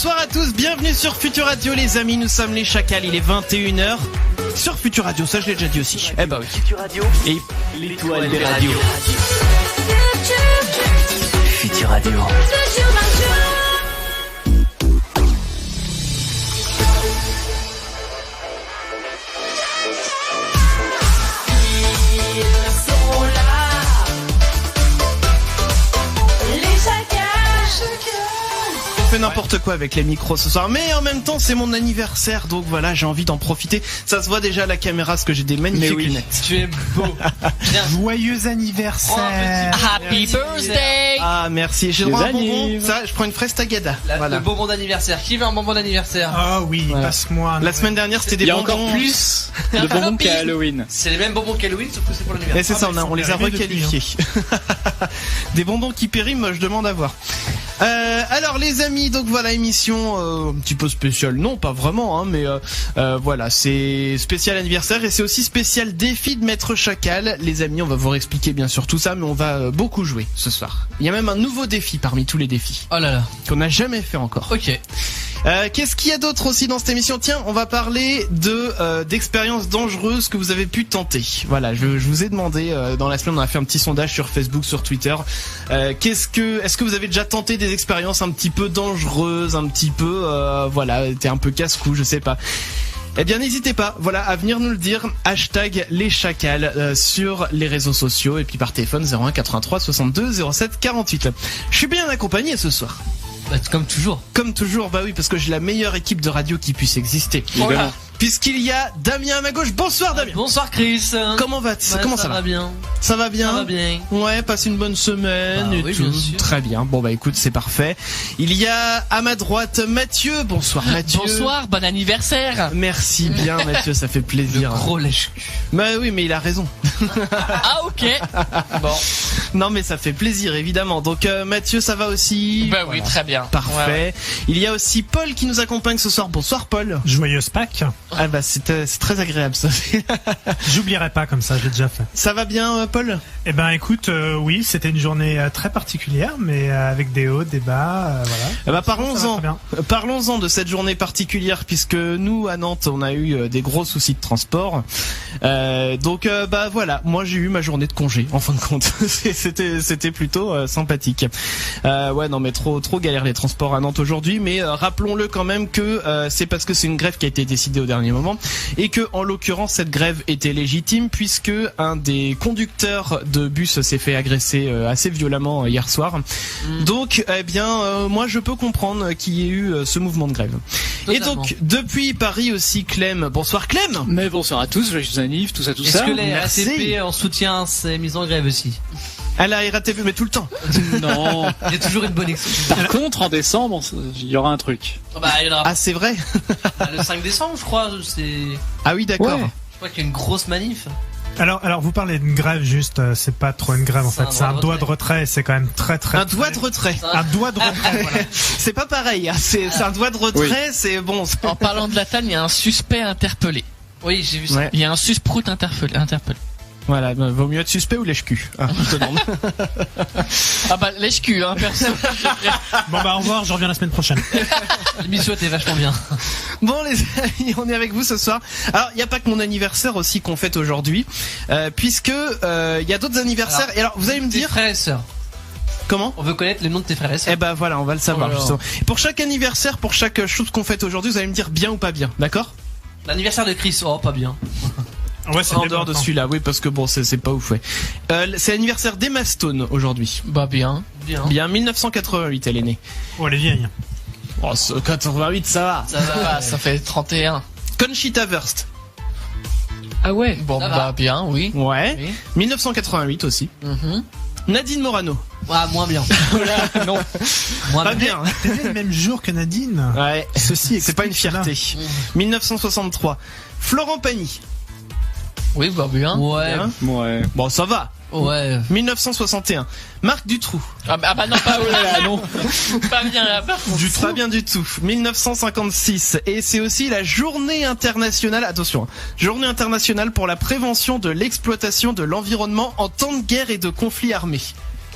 Bonsoir à tous, bienvenue sur Futur Radio les amis, nous sommes les Chacals, il est 21h. Sur Futur Radio, ça je l'ai déjà dit aussi. Eh bah oui. Futur Radio. Et l'étoile des radios. Futur Radio. Fait n'importe quoi avec les micros ce soir, mais en même temps c'est mon anniversaire, donc voilà, j'ai envie d'en profiter. Ça se voit déjà à la caméra, parce que j'ai des magnifiques lunettes. Tu es beau. Joyeux anniversaire. Happy birthday. Ah merci, j'ai droit à un bonbon. Ça, je prends une fraise tagada. Le bonbon d'anniversaire. Qui veut un bonbon d'anniversaire? Ah oui, Voilà. passe-moi. La semaine dernière c'était des Il y a bonbons. encore plus de bonbons qu'à Halloween. C'est les mêmes bonbons qu'Halloween, sauf que c'est pour l'anniversaire. Et c'est ça, mais on les a ils sont arrivés requalifiés. Des bonbons qui périment, je demande à voir. Alors les amis, donc voilà, émission un petit peu spéciale, non pas vraiment, hein, mais voilà, c'est spécial anniversaire et c'est aussi spécial défi de Maître Chacal. Les amis, on va vous expliquer bien sûr tout ça, mais on va beaucoup jouer ce soir. Il y a même un nouveau défi parmi tous les défis Oh là là. qu'on n'a jamais fait encore. Ok. Qu'est-ce qu'il y a d'autre aussi dans cette émission? Tiens, on va parler d'expériences dangereuses que vous avez pu tenter. Voilà, je vous ai demandé dans la semaine, on a fait un petit sondage sur Facebook, sur Twitter. Est-ce que vous avez déjà tenté des expériences un petit peu dangereuses, un petit peu voilà, t'es un peu casse-cou, je sais pas. Eh bien n'hésitez pas, voilà, à venir nous le dire, hashtag les Chacals sur les réseaux sociaux et puis par téléphone 01 83 62 07 48. Je suis bien accompagné ce soir. Bah, comme toujours. Comme toujours, bah oui, parce que j'ai la meilleure équipe de radio qui puisse exister. Voilà. Puisqu'il y a Damien à ma gauche. Bonsoir Damien. Bonsoir Chris. Comment va Comment ça va bien. Ça va bien. Ça va bien. Ouais, passe une bonne semaine Bah et oui, tout. bien sûr. Très bien. Bon bah écoute, c'est parfait. Il y a à ma droite Mathieu. Bonsoir Mathieu. Bonsoir, bon anniversaire. Merci bien Mathieu, ça fait Le plaisir. gros lèche. Bah oui, mais il a raison. Ah ok. Bon. Non mais ça fait plaisir évidemment. Donc Mathieu, ça va aussi? Bah oui, très bien. Parfait. Ouais, ouais. Il y a aussi Paul qui nous accompagne ce soir. Bonsoir Paul. Joyeuse Pâques. Ah bah c'est très agréable ça. J'oublierai pas comme ça, je l'ai déjà fait. Ça va bien Paul? Eh ben écoute, oui, c'était une journée très particulière, mais avec des hauts, des bas, voilà. Eh bah, Ça va très bien. parlons-en de cette journée particulière puisque nous à Nantes on a eu des gros soucis de transport. Donc bah voilà, moi j'ai eu ma journée de congé en fin de compte. c'était plutôt sympathique. Ouais non mais trop galère les transports à Nantes aujourd'hui, mais rappelons-le quand même que c'est parce que c'est une grève qui a été décidée au dernier moment et que en l'occurrence cette grève était légitime puisque un des conducteurs de bus s'est fait agresser assez violemment hier soir. Donc eh bien moi je peux comprendre qu'il y ait eu ce mouvement de grève. Totalement. Et donc depuis Paris aussi Clem. Bonsoir Clem. Mais bonsoir à tous, joyeux anniv, tout ça, tout Est-ce ça. que les Merci. ACP en soutien ces mises en grève aussi? À la RATP mais tout le temps. Non. Il y a toujours une bonne excuse. Par contre, en décembre, il y aura un truc. Bah, il y en aura Ah c'est vrai. le 5 décembre, je crois. Je Ah oui d'accord. Ouais. crois qu'il y a une grosse manif. Alors vous parlez d'une grève juste, c'est pas trop une grève en C'est fait, un c'est un doigt doigt de de retrait, c'est quand même très Un doigt de retrait. Un doigt de retrait, voilà. C'est pas pareil, hein. C'est un doigt de retrait, c'est bon. En parlant de la TAN, il y a un suspect interpellé. Oui, j'ai vu ça. Ouais. Il y a un susprout interpellé. Voilà, bah, vaut mieux être suspect ou lèche-cul. Ah, je te demande. Ah bah lèche-cul, hein, perso. Bon bah au revoir, je reviens la semaine prochaine. L'émission était vachement bien. Bon les amis, on est avec vous ce soir. Alors il y a pas que mon anniversaire aussi qu'on fête aujourd'hui, puisque il y a d'autres anniversaires. Et alors vous allez me Tes dire frères et sœurs. comment? On veut connaître les noms de tes frères et sœurs. Eh ben voilà, on va le savoir Oh là là. justement. Et pour chaque anniversaire, pour chaque chose qu'on fête aujourd'hui, vous allez me dire bien ou pas bien, d'accord? L'anniversaire de Chris, oh pas bien. Ouais, c'est En des dehors de bons, celui-là, oui, parce que bon, c'est pas ouf, ouais. C'est l'anniversaire d'Emma Stone aujourd'hui. Bah bien. Bien. Bien 1988, elle est née. Oh elle est vieille. Oh, 88, ça va. Ça va, Ça fait 31. Conchita Wurst. Ah ouais. Bon Ça bah va. bien, oui. Ouais. Oui. 1988 aussi. Mhm. Nadine Morano. Ah, moins bien. Non. Moins Pas bien. bien. T'es né le même jour que Nadine. Ouais. Ceci C'est pas une explique fierté. cela. 1963. Florent Pagny. Oui, bah bien. Ouais. Bien. Ouais. Bon, ça va. Ouais. 1961. Marc Dutroux. Ah bah non, pas non. Pas bien là. Pas bien du tout. 1956. Et c'est aussi la journée internationale, attention, journée internationale pour la prévention de l'exploitation de l'environnement en temps de guerre et de conflits armés.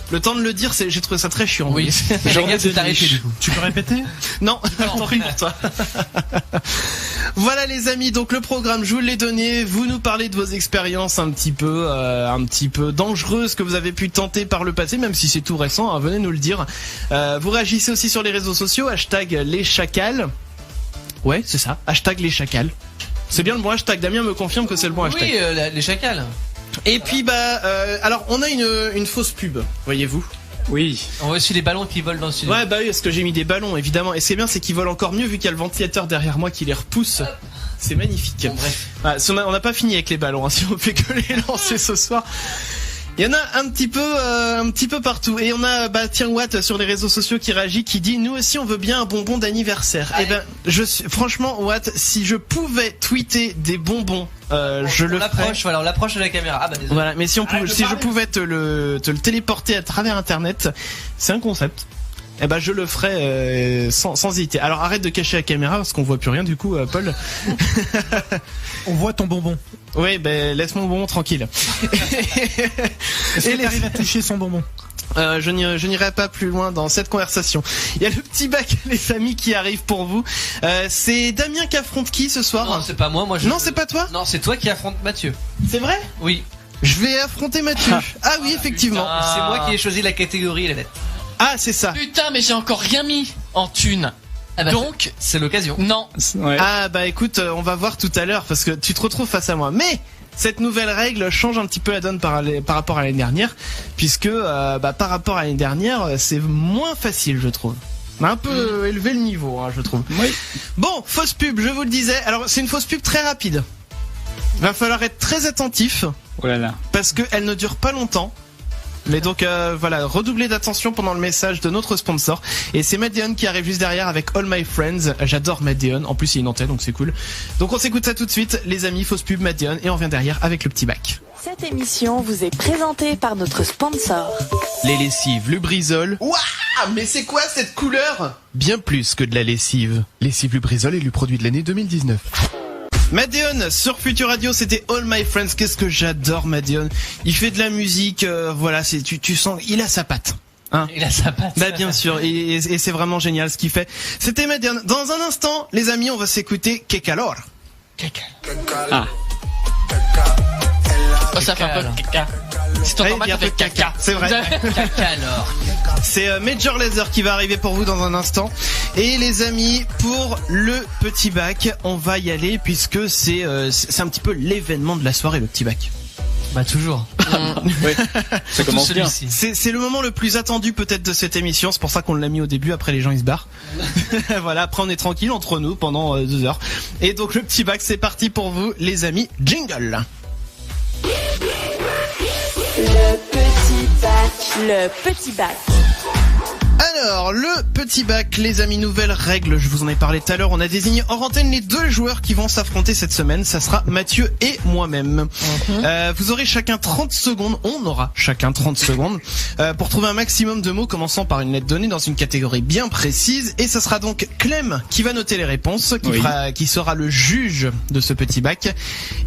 Le temps de le dire, j'ai trouvé ça très chiant. Oui. Journée Regarde, de c'est arrêté niche. du coup. Tu peux répéter? Non, tant pis pour toi. Voilà les amis, donc le programme, je vous l'ai donné. Vous nous parlez de vos expériences un petit peu dangereuses que vous avez pu tenter par le passé, même si c'est tout récent. Hein, venez nous le dire. Vous réagissez aussi sur les réseaux sociaux, #leschacals. Ouais, c'est ça. #leschacals. C'est bien le bon hashtag. Damien me confirme que c'est le bon hashtag. Oui, les chacals. Et puis alors on a une fausse pub, voyez-vous. Oui. On voit aussi les ballons qui volent dans le studio. Ouais, bah oui, parce que j'ai mis des ballons, évidemment. Et c'est bien, c'est qu'ils volent encore mieux vu qu'il y a le ventilateur derrière moi qui les repousse. C'est magnifique. Bon, bref. Ah, on n'a pas fini avec les ballons, hein, si on fait que les lancer ce soir. Il y en a un petit peu partout. Et on a, tiens, Watt sur les réseaux sociaux qui réagit, qui dit, nous aussi on veut bien un bonbon d'anniversaire. Allez. Eh ben, franchement, Watt, si je pouvais tweeter des bonbons, je le ferais. Voilà, on l'approche de la caméra. Ah bah désolé. Voilà, mais si je pouvais te le téléporter à travers Internet, c'est un concept. Eh ben je le ferais sans hésiter. Alors arrête de cacher la caméra parce qu'on voit plus rien du coup, Paul. On voit ton bonbon. Oui, laisse mon bonbon tranquille. Est-ce que t'arrives à toucher son bonbon? Je n'irai pas plus loin dans cette conversation. Il y a le petit bac, les amis, qui arrive pour vous. C'est Damien qui affronte qui ce soir? Non, c'est pas moi. Non, c'est pas toi? Non, c'est toi qui affronte Mathieu. C'est vrai? Oui. Je vais affronter Mathieu. Ah oui, effectivement. C'est moi qui ai choisi la catégorie et la lettre. Ah, c'est ça. Putain, mais j'ai encore rien mis en thune. Ah bah, Donc, c'est l'occasion. non. Ouais. Ah bah écoute, on va voir tout à l'heure parce que tu te retrouves face à moi. Mais cette nouvelle règle change un petit peu la donne par rapport à l'année dernière, puisque par rapport à l'année dernière, c'est moins facile, je trouve. On a un peu élevé le niveau, hein, je trouve. Oui. Bon, fausse pub, je vous le disais. Alors c'est une fausse pub très rapide. Va falloir être très attentif Oh là là. parce qu'elle ne dure pas longtemps. Mais donc voilà, redoublez d'attention pendant le message de notre sponsor. Et c'est Matt Deon qui arrive juste derrière avec All My Friends. J'adore Matt Deon. En plus il est nantais donc c'est cool. Donc on s'écoute ça tout de suite, les amis, fausse pub Matt Deon, et on revient derrière avec le petit bac. Cette émission vous est présentée par notre sponsor. Les lessives Lubrizol. Waouh, mais c'est quoi cette couleur? Bien plus que de la lessive. Lessive Lubrizol est le produit de l'année 2019. Matt Deon sur Future Radio, c'était All My Friends. Qu'est-ce que j'adore Matt Deon. Il fait de la musique, voilà, tu sens, il a sa patte. Hein. Il a sa patte. Bah bien sûr, et c'est vraiment génial ce qu'il fait. C'était Matt Deon. Dans un instant, les amis, on va s'écouter Que Calor. Ah. Oh, ça fait un peu caca. Si t'entends Ouais, mal, il y a ça fait un peu de caca, c'est vrai. Caca alors. C'est Major Lazer qui va arriver pour vous dans un instant. Et les amis, pour le petit bac, on va y aller puisque c'est un petit peu l'événement de la soirée, le petit bac. Bah toujours. Ouais. Ça commence bien. Celui-ci. C'est le moment le plus attendu peut-être de cette émission, c'est pour ça qu'on l'a mis au début, après les gens ils se barrent. Voilà, après on est tranquille entre nous pendant 2 heures. Et donc le petit bac, c'est parti pour vous les amis, jingle. Le petit bac. Alors, le petit bac, les amis, nouvelle règle, je vous en ai parlé tout à l'heure, on a désigné hors antenne les 2 joueurs qui vont s'affronter cette semaine, ça sera Mathieu et moi-même. Vous aurez chacun 30 secondes, on aura chacun 30 secondes, pour trouver un maximum de mots commençant par une lettre donnée dans une catégorie bien précise, et ça sera donc Clem qui va noter les réponses, qui sera le juge de ce petit bac,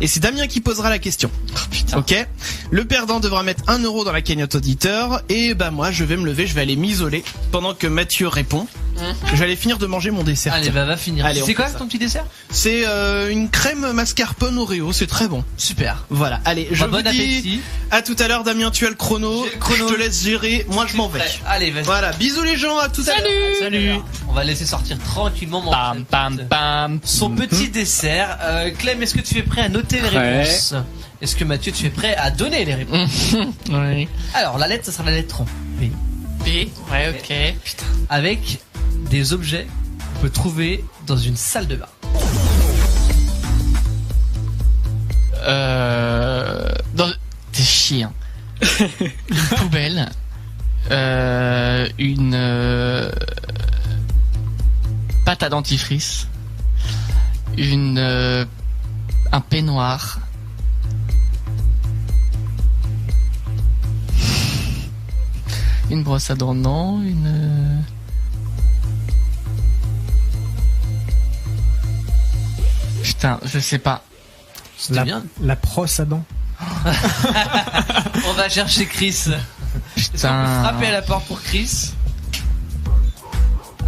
et c'est Damien qui posera la question. Oh, putain. Ok. Le perdant devra mettre 1 euro dans la cagnotte auditeur, et moi je vais me lever, je vais aller m'isoler pendant que Mathieu répond. J'allais finir de manger mon dessert. Allez, va finir. Allez, on C'est fait quoi ça. ton petit dessert? C'est une crème mascarpone Oreo, c'est très bon. Super. Voilà, allez, je Bon vous dis appétit. à tout à l'heure. Damien, tu as le chrono. J'ai le chrono. Je te laisse gérer, moi je m'en vais. Allez, vas-y. Voilà, bisous les gens, à tout à l'heure. Salut. On va laisser sortir tranquillement mon Pam, pam, pam. son petit dessert. Clem, est-ce que tu es prêt à noter les Prêt. réponses? Est-ce que Mathieu, tu es prêt à donner les réponses? Oui. Alors, la lettre, ça sera la lettre P. P. Ouais, ok. Putain. Avec des objets qu'on peut trouver dans une salle de bain. Dans des chiens. Une poubelle. Une pâte à dentifrice. Un peignoir. Une brosse à dents, non. Putain, je sais pas. C'était bien. La brosse à dents. On va chercher Chris. Est-ce qu'on peut Putain. frapper à la porte pour Chris?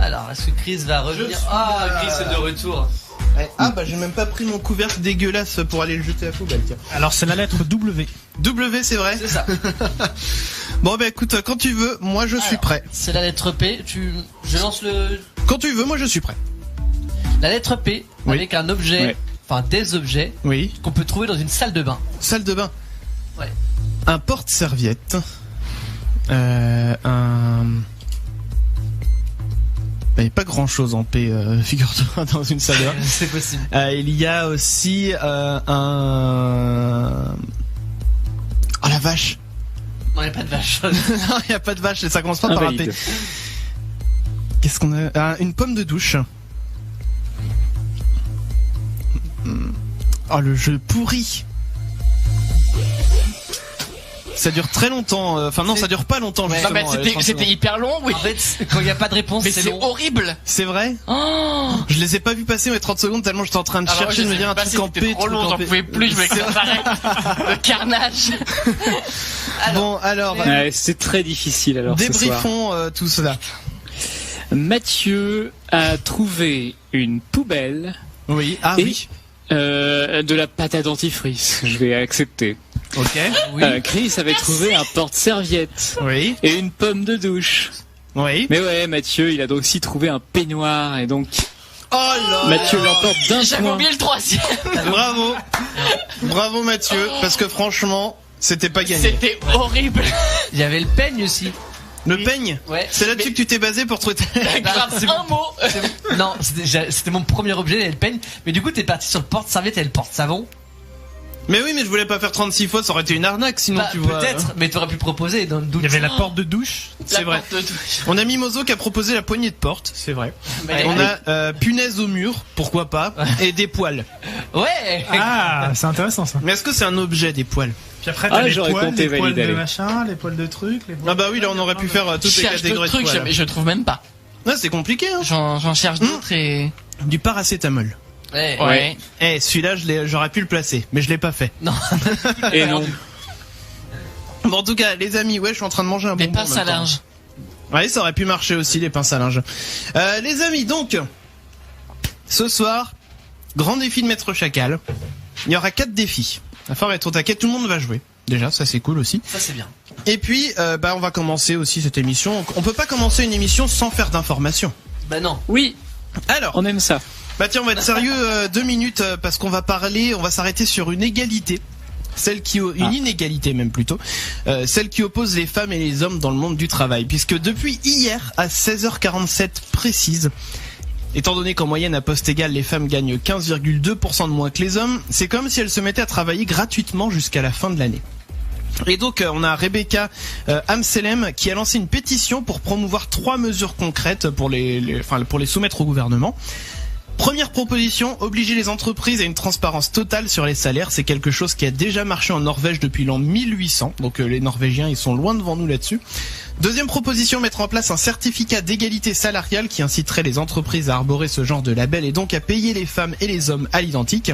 Alors, est-ce que Chris va revenir? Ah, Chris est de retour. Ah bah j'ai même pas pris mon couvercle dégueulasse pour aller le jeter à la poubelle, tiens. Alors c'est la lettre W. W, c'est vrai? C'est ça. Bon bah écoute, quand tu veux, moi je suis prêt. C'est la lettre P. Je lance Quand tu veux, moi je suis prêt. la lettre P Oui. avec un objet, Ouais. enfin des objets Oui. qu'on peut trouver dans une salle de bain. Salle de bain. Ouais. Un porte-serviette. Il n'y a pas grand chose en P, figure-toi, dans une salle de bain. C'est possible. Il y a aussi un... Oh la vache. Non, il n'y a pas de vache. Non, il n'y a pas de vache, ça commence pas par un P. Invalide. Qu'est-ce qu'on a? Une pomme de douche. Oh, le jeu pourri. Ça dure très longtemps. Enfin non, ça dure pas longtemps. Ouais. Justement, Non, mais c'était hyper long, oui. En fait, quand il n'y a pas de réponse, Mais c'est c'est long. horrible. C'est vrai? Oh. Je les ai pas vus passer les 30 secondes tellement j'étais en train de Alors, chercher de me dire un truc en P. C'était trop long, j'en pouvais plus, je voulais que ça s'arrête. Le carnage. Bon, alors, Ouais, c'est très difficile alors ce soir. débriefons tout cela. Mathieu a trouvé une poubelle Oui, ah et oui. de la pâte à dentifrice. Je vais accepter. Ok. Oui. Chris avait trouvé un porte-serviette Oui. et une pomme de douche. Oui. Mais ouais, Mathieu, il a donc aussi trouvé un peignoir et donc Oh là. Mathieu l'emporte d'un J'avais point. oublié le troisième. Bravo. Bravo Mathieu, parce que franchement, c'était pas gagné. C'était horrible. Il y avait le peigne aussi. Le peigne. Ouais. C'est là-dessus que tu t'es basé pour trouver. Grave, c'est un mot. Non, c'était mon premier objet, il y avait le peigne. Mais du coup, t'es parti sur le porte-serviette et le porte-savon. Mais oui, mais je voulais pas faire 36 fois, ça aurait été une arnaque sinon Bah, tu vois. peut-être, mais t'aurais pu proposer dans le doute. Il y avait la porte de douche. C'est vrai. On a Mimoso qui a proposé la poignée de porte, c'est vrai. Mais- On a punaise au mur, pourquoi pas, et des poils. Ouais. Ah, c'est intéressant ça. Mais est-ce que c'est un objet des poils? Puis après Ah, t'as les j'aurais poils, compté, les poils valide, de allez. machin, les poils de trucs. Les poils Ah bah oui, là on aurait pu faire Je toutes les cherche d'autres catégories de trucs, poils. je trouve même pas. Ouais, c'est compliqué hein. J'en cherche d'autres et... Du paracétamol. Ouais. Ouais. Eh, celui-là j'aurais pu le placer, mais je l'ai pas fait. Non. Et non. Bon, en tout cas, les amis, ouais, je suis en train de manger un Des bonbon. en pinces même à temps. linge. Ouais, ça aurait pu marcher aussi, les pinces à linge. Les amis, donc, ce soir, grand défi de Maître Chacal. Il y aura 4 défis. Il va falloir être au taquet, tout le monde va jouer. Déjà, ça c'est cool aussi. Ça, c'est bien. Et puis, on va commencer aussi cette émission. On peut pas commencer une émission sans faire d'informations. Bah non. Oui, Alors, on aime ça. bah tiens, on va être sérieux 2 minutes parce qu'on va s'arrêter sur une égalité. Une inégalité même plutôt, celle qui oppose les femmes et les hommes dans le monde du travail. Puisque depuis hier à 16h47 précise, étant donné qu'en moyenne à poste égal les femmes gagnent 15,2% de moins que les hommes, c'est comme si elles se mettaient à travailler gratuitement jusqu'à la fin de l'année. Et donc on a Rebecca Amselem qui a lancé une pétition pour promouvoir 3 mesures concrètes pour pour les soumettre au gouvernement. Première proposition, obliger les entreprises à une transparence totale sur les salaires. C'est quelque chose qui a déjà marché en Norvège depuis l'an 1800. Donc les Norvégiens, ils sont loin devant nous là-dessus. Deuxième proposition, mettre en place un certificat d'égalité salariale qui inciterait les entreprises à arborer ce genre de label et donc à payer les femmes et les hommes à l'identique.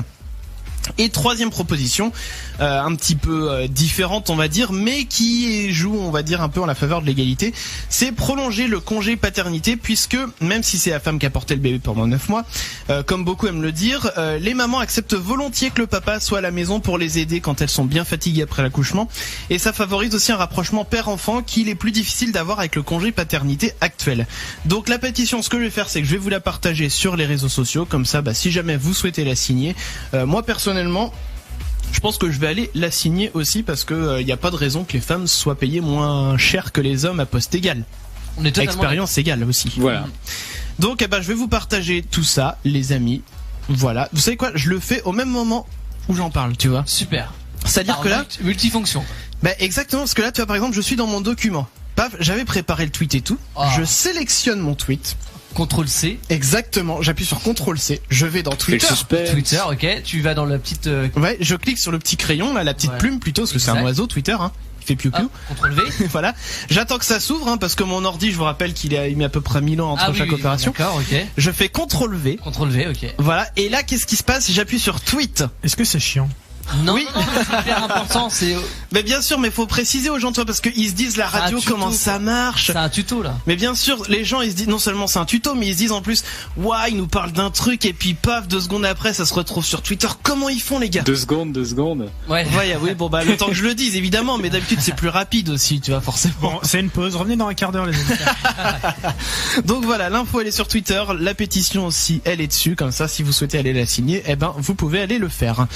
Et troisième proposition, un petit peu différente on va dire, mais qui joue on va dire un peu en la faveur de l'égalité, c'est prolonger le congé paternité, puisque même si c'est la femme qui a porté le bébé pendant 9 mois, comme beaucoup aiment le dire, les mamans acceptent volontiers que le papa soit à la maison pour les aider quand elles sont bien fatiguées après l'accouchement, et ça favorise aussi un rapprochement père-enfant qu'il est plus difficile d'avoir avec le congé paternité actuel. Donc la pétition, ce que je vais faire, c'est que je vais vous la partager sur les réseaux sociaux, comme ça si jamais vous souhaitez la signer, moi personnellement je pense que je vais aller la signer aussi parce que y a pas de raison que les femmes soient payées moins cher que les hommes à poste égal. On est À totalement. expérience égale aussi. Voilà. Donc je vais vous partager tout ça les amis. Voilà. Vous savez quoi, je le fais au même moment où j'en parle, tu vois. Super. C'est-à-dire que là, Multifonction. exactement, parce que là tu vois par exemple, je suis dans mon document. Paf, j'avais préparé le tweet et tout. Oh. Je sélectionne mon tweet. CTRL-C. Exactement, j'appuie sur CTRL-C, je vais dans Twitter. Twitter, ok. Tu vas dans la petite. Ouais, je clique sur le petit crayon là, la petite Ouais. plume plutôt, parce que c'est un Exact. oiseau Twitter, hein. Il fait piou piou. CTRL-V. Voilà. J'attends que ça s'ouvre, hein, parce que mon ordi, je vous rappelle qu'il met à peu près 1000 ans entre Ah oui, chaque oui, opération. D'accord, ok. Je fais CTRL-V. CTRL-V, ok. Voilà. Et là, qu'est-ce qui se passe? J'appuie sur tweet. Est-ce que c'est chiant? Non, Oui. non, c'est hyper important, Mais bien sûr, mais faut préciser aux gens, toi, parce qu'ils se disent la radio, tuto, comment ça marche. c'est un tuto là. Mais bien sûr, les gens, ils se disent, non seulement c'est un tuto, mais ils se disent en plus, ouah, ils nous parlent d'un truc, et puis paf, 2 secondes après, ça se retrouve sur Twitter. Comment ils font, les gars? 2 secondes. Ouais. Ouais, oui, bon, bah, le temps que je le dise, évidemment, mais d'habitude, c'est plus rapide aussi, tu vois, forcément. Bon, c'est une pause. Revenez dans un quart d'heure, les amis. Donc voilà, l'info, elle est sur Twitter, la pétition aussi, elle est dessus, comme ça, si vous souhaitez aller la signer, eh ben, vous pouvez aller le faire.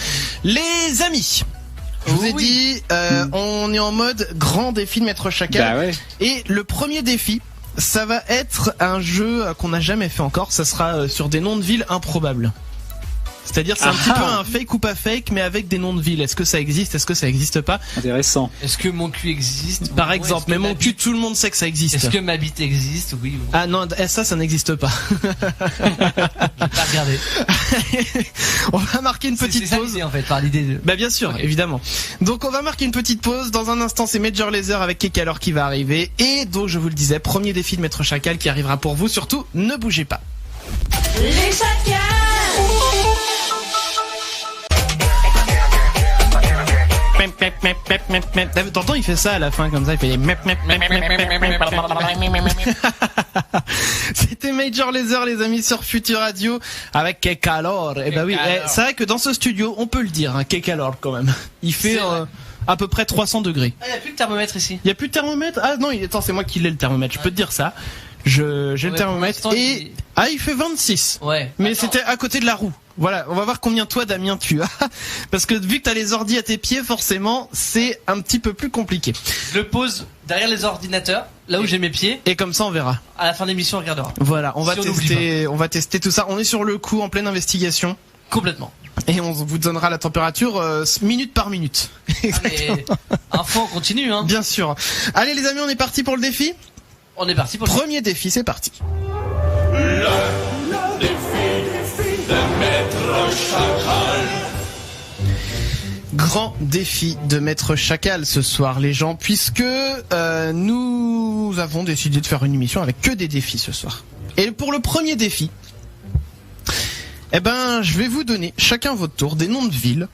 Les amis! Je vous ai dit, on est en mode grand défi de Maître Chacal. Bah ouais. Et le premier défi, ça va être un jeu qu'on n'a jamais fait encore. Ça sera sur des noms de villes improbables. C'est-à-dire c'est un petit peu un fake ou pas fake, mais avec des noms de villes. Est-ce que ça existe? Est-ce que ça existe pas? Intéressant. Est-ce que mon cul existe? Par Ouais, exemple, est-ce que mais mon ma cul, bite- tout le monde sait que ça existe. Est-ce que ma bite existe? Oui. Bon, Ah non, ça n'existe pas. j'ai pas regardé. On va marquer une petite C'est ça pause. l'idée, en fait, par l'idée de. Bah bien sûr, Ok. évidemment. Donc on va marquer une petite pause. Dans un instant, c'est Major Lazer avec Kekalor qui va arriver. Et donc je vous le disais, premier défi de Maître Chacal qui arrivera pour vous. Surtout, ne bougez pas. Les chacals. T'entends, il fait ça à la fin comme ça, il fait des C'était Major Lazer, les amis, sur Future Radio avec Kekalor. Et bah oui, c'est vrai que dans ce studio, on peut le dire, hein, Kekalor quand même. Il fait C'est vrai. à peu près 300 degrés. Ah, y a plus de thermomètre ici. Il y a plus de thermomètre? Ah non, attends, c'est moi qui l'ai le thermomètre. Je peux te dire ça. J'ai le Ouais, thermomètre pour l'instant, et il fait 26. Ouais. Mais Attends. c'était à côté de la roue. Voilà, on va voir combien toi Damien tu as. Parce que vu que t'as les ordis à tes pieds, forcément, c'est un petit peu plus compliqué. Je le pose derrière les ordinateurs, là où j'ai mes pieds. Et comme ça on verra. À la fin de l'émission, on regardera. Voilà, on va Si on n'oublie tester tout ça. On est sur le coup, en pleine investigation. Complètement. Et on vous donnera la température minute par minute. Mais info, on continue, hein. Bien sûr. Allez les amis, on est parti pour le défi. On est parti pour le. Premier défi, c'est parti. Grand défi de Maître Chacal ce soir, les gens, puisque nous avons décidé de faire une émission avec que des défis ce soir. Et pour le premier défi, eh ben, je vais vous donner chacun votre tour des noms de villes.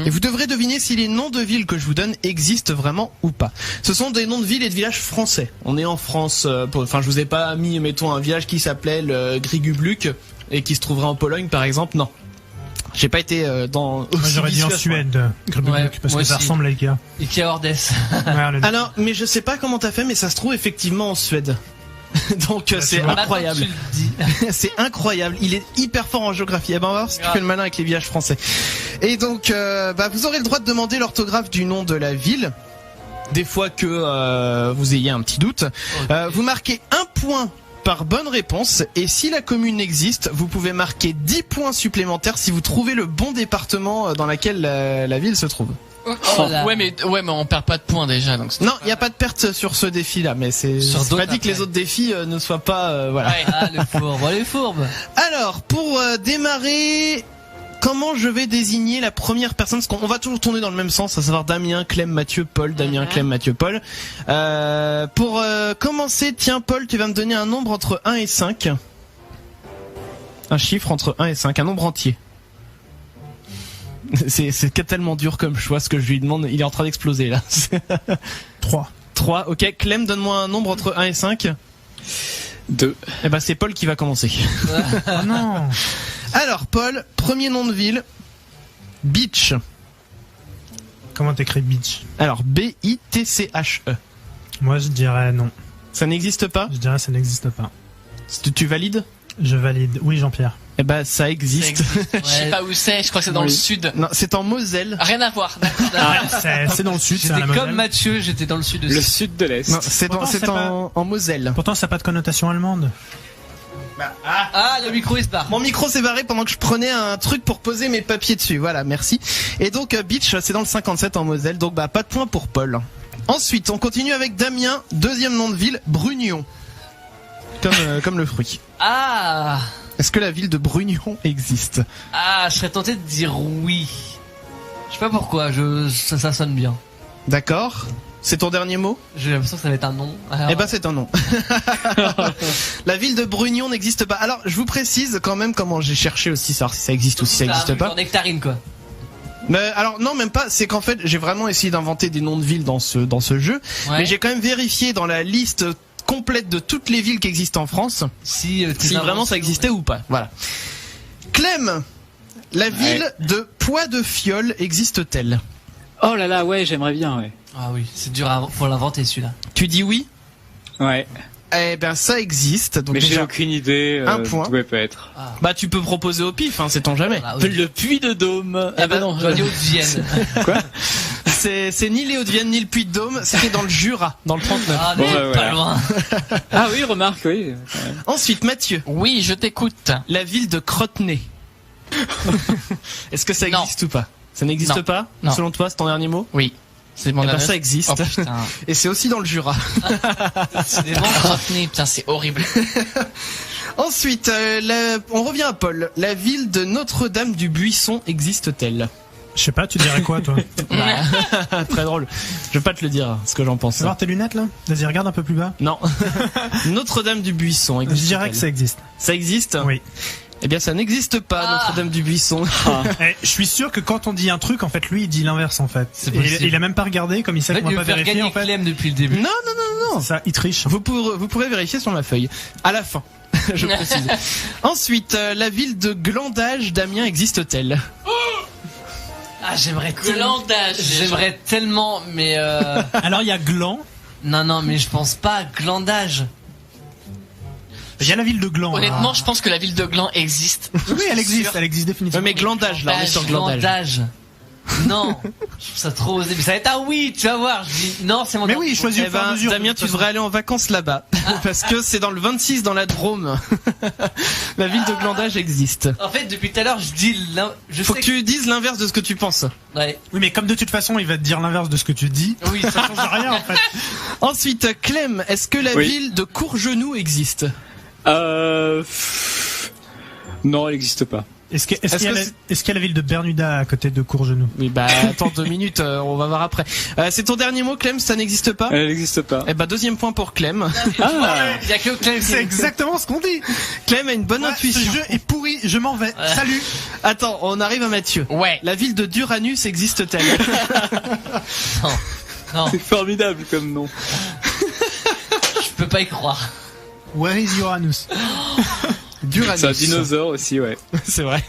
Et vous devrez deviner si les noms de villes que je vous donne existent vraiment ou pas. Ce sont des noms de villes et de villages français. On est en France. Enfin, je vous ai pas mis, mettons, un village qui s'appelait le Grigubluk et qui se trouverait en Pologne, par exemple. Non. J'ai pas été dans. Moi, j'aurais dit en Suède, Grubbeluck, Ouais, parce moi que ça aussi. ressemble à Ikea. Ikea Hordes. Ouais, Alors, mais je sais pas comment t'as fait, mais ça se trouve effectivement en Suède. Donc c'est vois. incroyable. Maintenant que tu le dis. C'est incroyable. Il est hyper fort en géographie. Eh ben, on va voir si tu fais le malin avec les villages français. Et donc, vous aurez le droit de demander l'orthographe du nom de la ville. Des fois que vous ayez un petit doute. Vous marquez 1 point par bonne réponse. Et si la commune existe, vous pouvez marquer 10 points supplémentaires si vous trouvez le bon département dans lequel la ville se trouve. Oh là. Ouais, mais on perd pas de points déjà, donc. Non, il n'y a pas de perte sur ce défi-là, mais c'est Sur pas d'autres dit que les après. autres défis ne soient pas... voilà. Ouais. Ah, les fourbes. Alors, pour démarrer, comment je vais désigner la première personne? Parce qu'on va toujours tourner dans le même sens, à savoir Damien, Clem, Mathieu, Paul. Damien, Clem, Mathieu, Paul. Pour commencer, tiens, Paul, tu vas me donner un nombre entre 1 et 5. Un chiffre entre 1 et 5, un nombre entier. C'est tellement dur comme choix ce que je lui demande, il est en train d'exploser là. 3. 3, ok. Clem, donne-moi un nombre entre 1 et 5. 2. Eh ben c'est Paul qui va commencer. Oh non. Alors Paul, premier nom de ville, Beach. Comment t'écris beach? Alors B-I-T-C-H-E. Moi, je dirais non. Ça n'existe pas? Je dirais ça n'existe pas. Tu valides? Je valide. Oui, Jean-Pierre. Eh ben ça existe. Je sais pas où c'est, je crois que c'est dans le sud. Non, c'est en Moselle. Rien à voir. C'est dans le sud, c'est à J'étais la comme Moselle. Mathieu, j'étais dans le sud Le aussi. sud de l'Est. Non, c'est Pourtant, c'est en Moselle. Pourtant, ça n'a pas de connotation allemande. Ah, le micro il se barre. Mon micro s'est barré pendant que je prenais un truc pour poser mes papiers dessus. Voilà, merci. Et donc Beach, c'est dans le 57 en Moselle. Donc pas de point pour Paul. Ensuite, on continue avec Damien, deuxième nom de ville, Brugnon. Comme le fruit. Ah, Est-ce que la ville de Brugnon existe? je serais tenté de dire oui. Je sais pas pourquoi, ça sonne bien. D'accord. C'est ton dernier mot? J'ai l'impression que ça va être un nom. Alors, Eh ben c'est un nom. La ville de Brugnon n'existe pas. Alors je vous précise quand même comment j'ai cherché aussi savoir si ça existe ou si ça n'existe un pas. genre nectarine quoi. Alors non, même pas. C'est qu'en fait, j'ai vraiment essayé d'inventer des noms de villes dans ce jeu, Ouais. mais j'ai quand même vérifié dans la liste complète de toutes les villes qui existent en France Si vraiment ça existait ou pas. Voilà. Clem, la ville de Poix-de-Fiole existe-t-elle? Oh là là, ouais, j'aimerais bien, ouais. Ah oui, c'est dur pour l'inventer celui-là. Tu dis oui? Ouais. Eh ben ça existe. Donc Mais j'ai déjà, aucune idée. un point. D'où elle peut être. bah tu peux proposer au pif, hein, sait-on jamais. Ah, oui. Le Puy de Dôme. Ah bah non, les Hauts-de-Vienne. Quoi? C'est ni les Hauts-de-Vienne ni le Puy-de-Dôme, c'était dans le Jura, dans le 39. Ah Bon, mais bah, pas voilà. loin. Ah oui, remarque, oui. Ensuite, Mathieu, Oui, je t'écoute. la ville de Crotenay. Est-ce que ça Non. existe ou pas? Ça n'existe Non. pas? Non. Selon toi, c'est ton dernier mot? Oui. C'est mon Eh ben adresse. ça existe. Oh putain. Et c'est aussi dans le Jura. Décidément. Crotenay, putain, c'est horrible. Ensuite, on revient à Paul. La ville de Notre-Dame-du-Buisson existe-t-elle? Je sais pas, tu dirais quoi, toi? Très drôle. Je vais pas te le dire, ce que j'en pense. Tu vas voir tes lunettes, là? Vas-y, regarde un peu plus bas. Non. Notre-Dame-du-Buisson Je existe-t-elle? dirais que ça existe. Ça existe? Oui. Eh bien, ça n'existe pas, Ah. Notre-Dame-du-Buisson. Je suis sûr que quand on dit un truc, en fait, lui, il dit l'inverse, en fait. C'est Et possible. il a même pas regardé, comme il sait En fait, qu'on il va veut pas faire vérifier, gagner en fait. Clem depuis le début. Non. Ça, il triche. Vous pourrez vérifier sur ma feuille. À la fin. Je précise. Ensuite, la ville de Glandage d'Amiens existe-t-elle? Ah, j'aimerais Glandage, J'aimerais tellement, mais Alors, il y a Gland. non, mais je pense pas à Glandage. Il y a la ville de Gland. Honnêtement, je pense que la ville de Gland existe. Oui, elle existe définitivement. Mais Glandage, là, on est sur Glandage. Glandage. Non, je trouve ça trop osé. Mais ça va être un oui, tu vas voir. Je dis non, c'est mon. Mais oui, choisis Eh au fur et à ben, mesure. Damien, de tu toute devrais aller en vacances là-bas. Parce que c'est dans le 26, dans la Drôme. La ville de Glandage existe. En fait, depuis tout à l'heure, je dis je Faut sais que tu dises l'inverse de ce que tu penses. Ouais. façon. Oui, mais comme de toute façon, il va te dire l'inverse de ce que tu dis. Oui, Ça change rien, en fait. Ensuite, Clem, est-ce que la Oui. ville de Courgenoux existe? Non, elle n'existe pas. Est-ce qu'il y a Est-ce que est-ce qu'il y a la ville de Bermuda à côté de Courgenoux? Oui, bah attends 2 minutes, on va voir après. C'est ton dernier mot, Clem, ça n'existe pas? Elle n'existe pas. Eh bah deuxième point pour Clem. Ah, il y a que Clem. C'est exactement ce qu'on dit. Clem a une bonne Ouais, intuition. ce jeu est pourri, je m'en vais. Salut. Attends, on arrive à Mathieu. Ouais. La ville de Duranus existe-t-elle? Non, c'est formidable comme nom. je peux pas y croire. Where is Uranus? Duranus. C'est un dinosaure aussi, ouais. C'est vrai.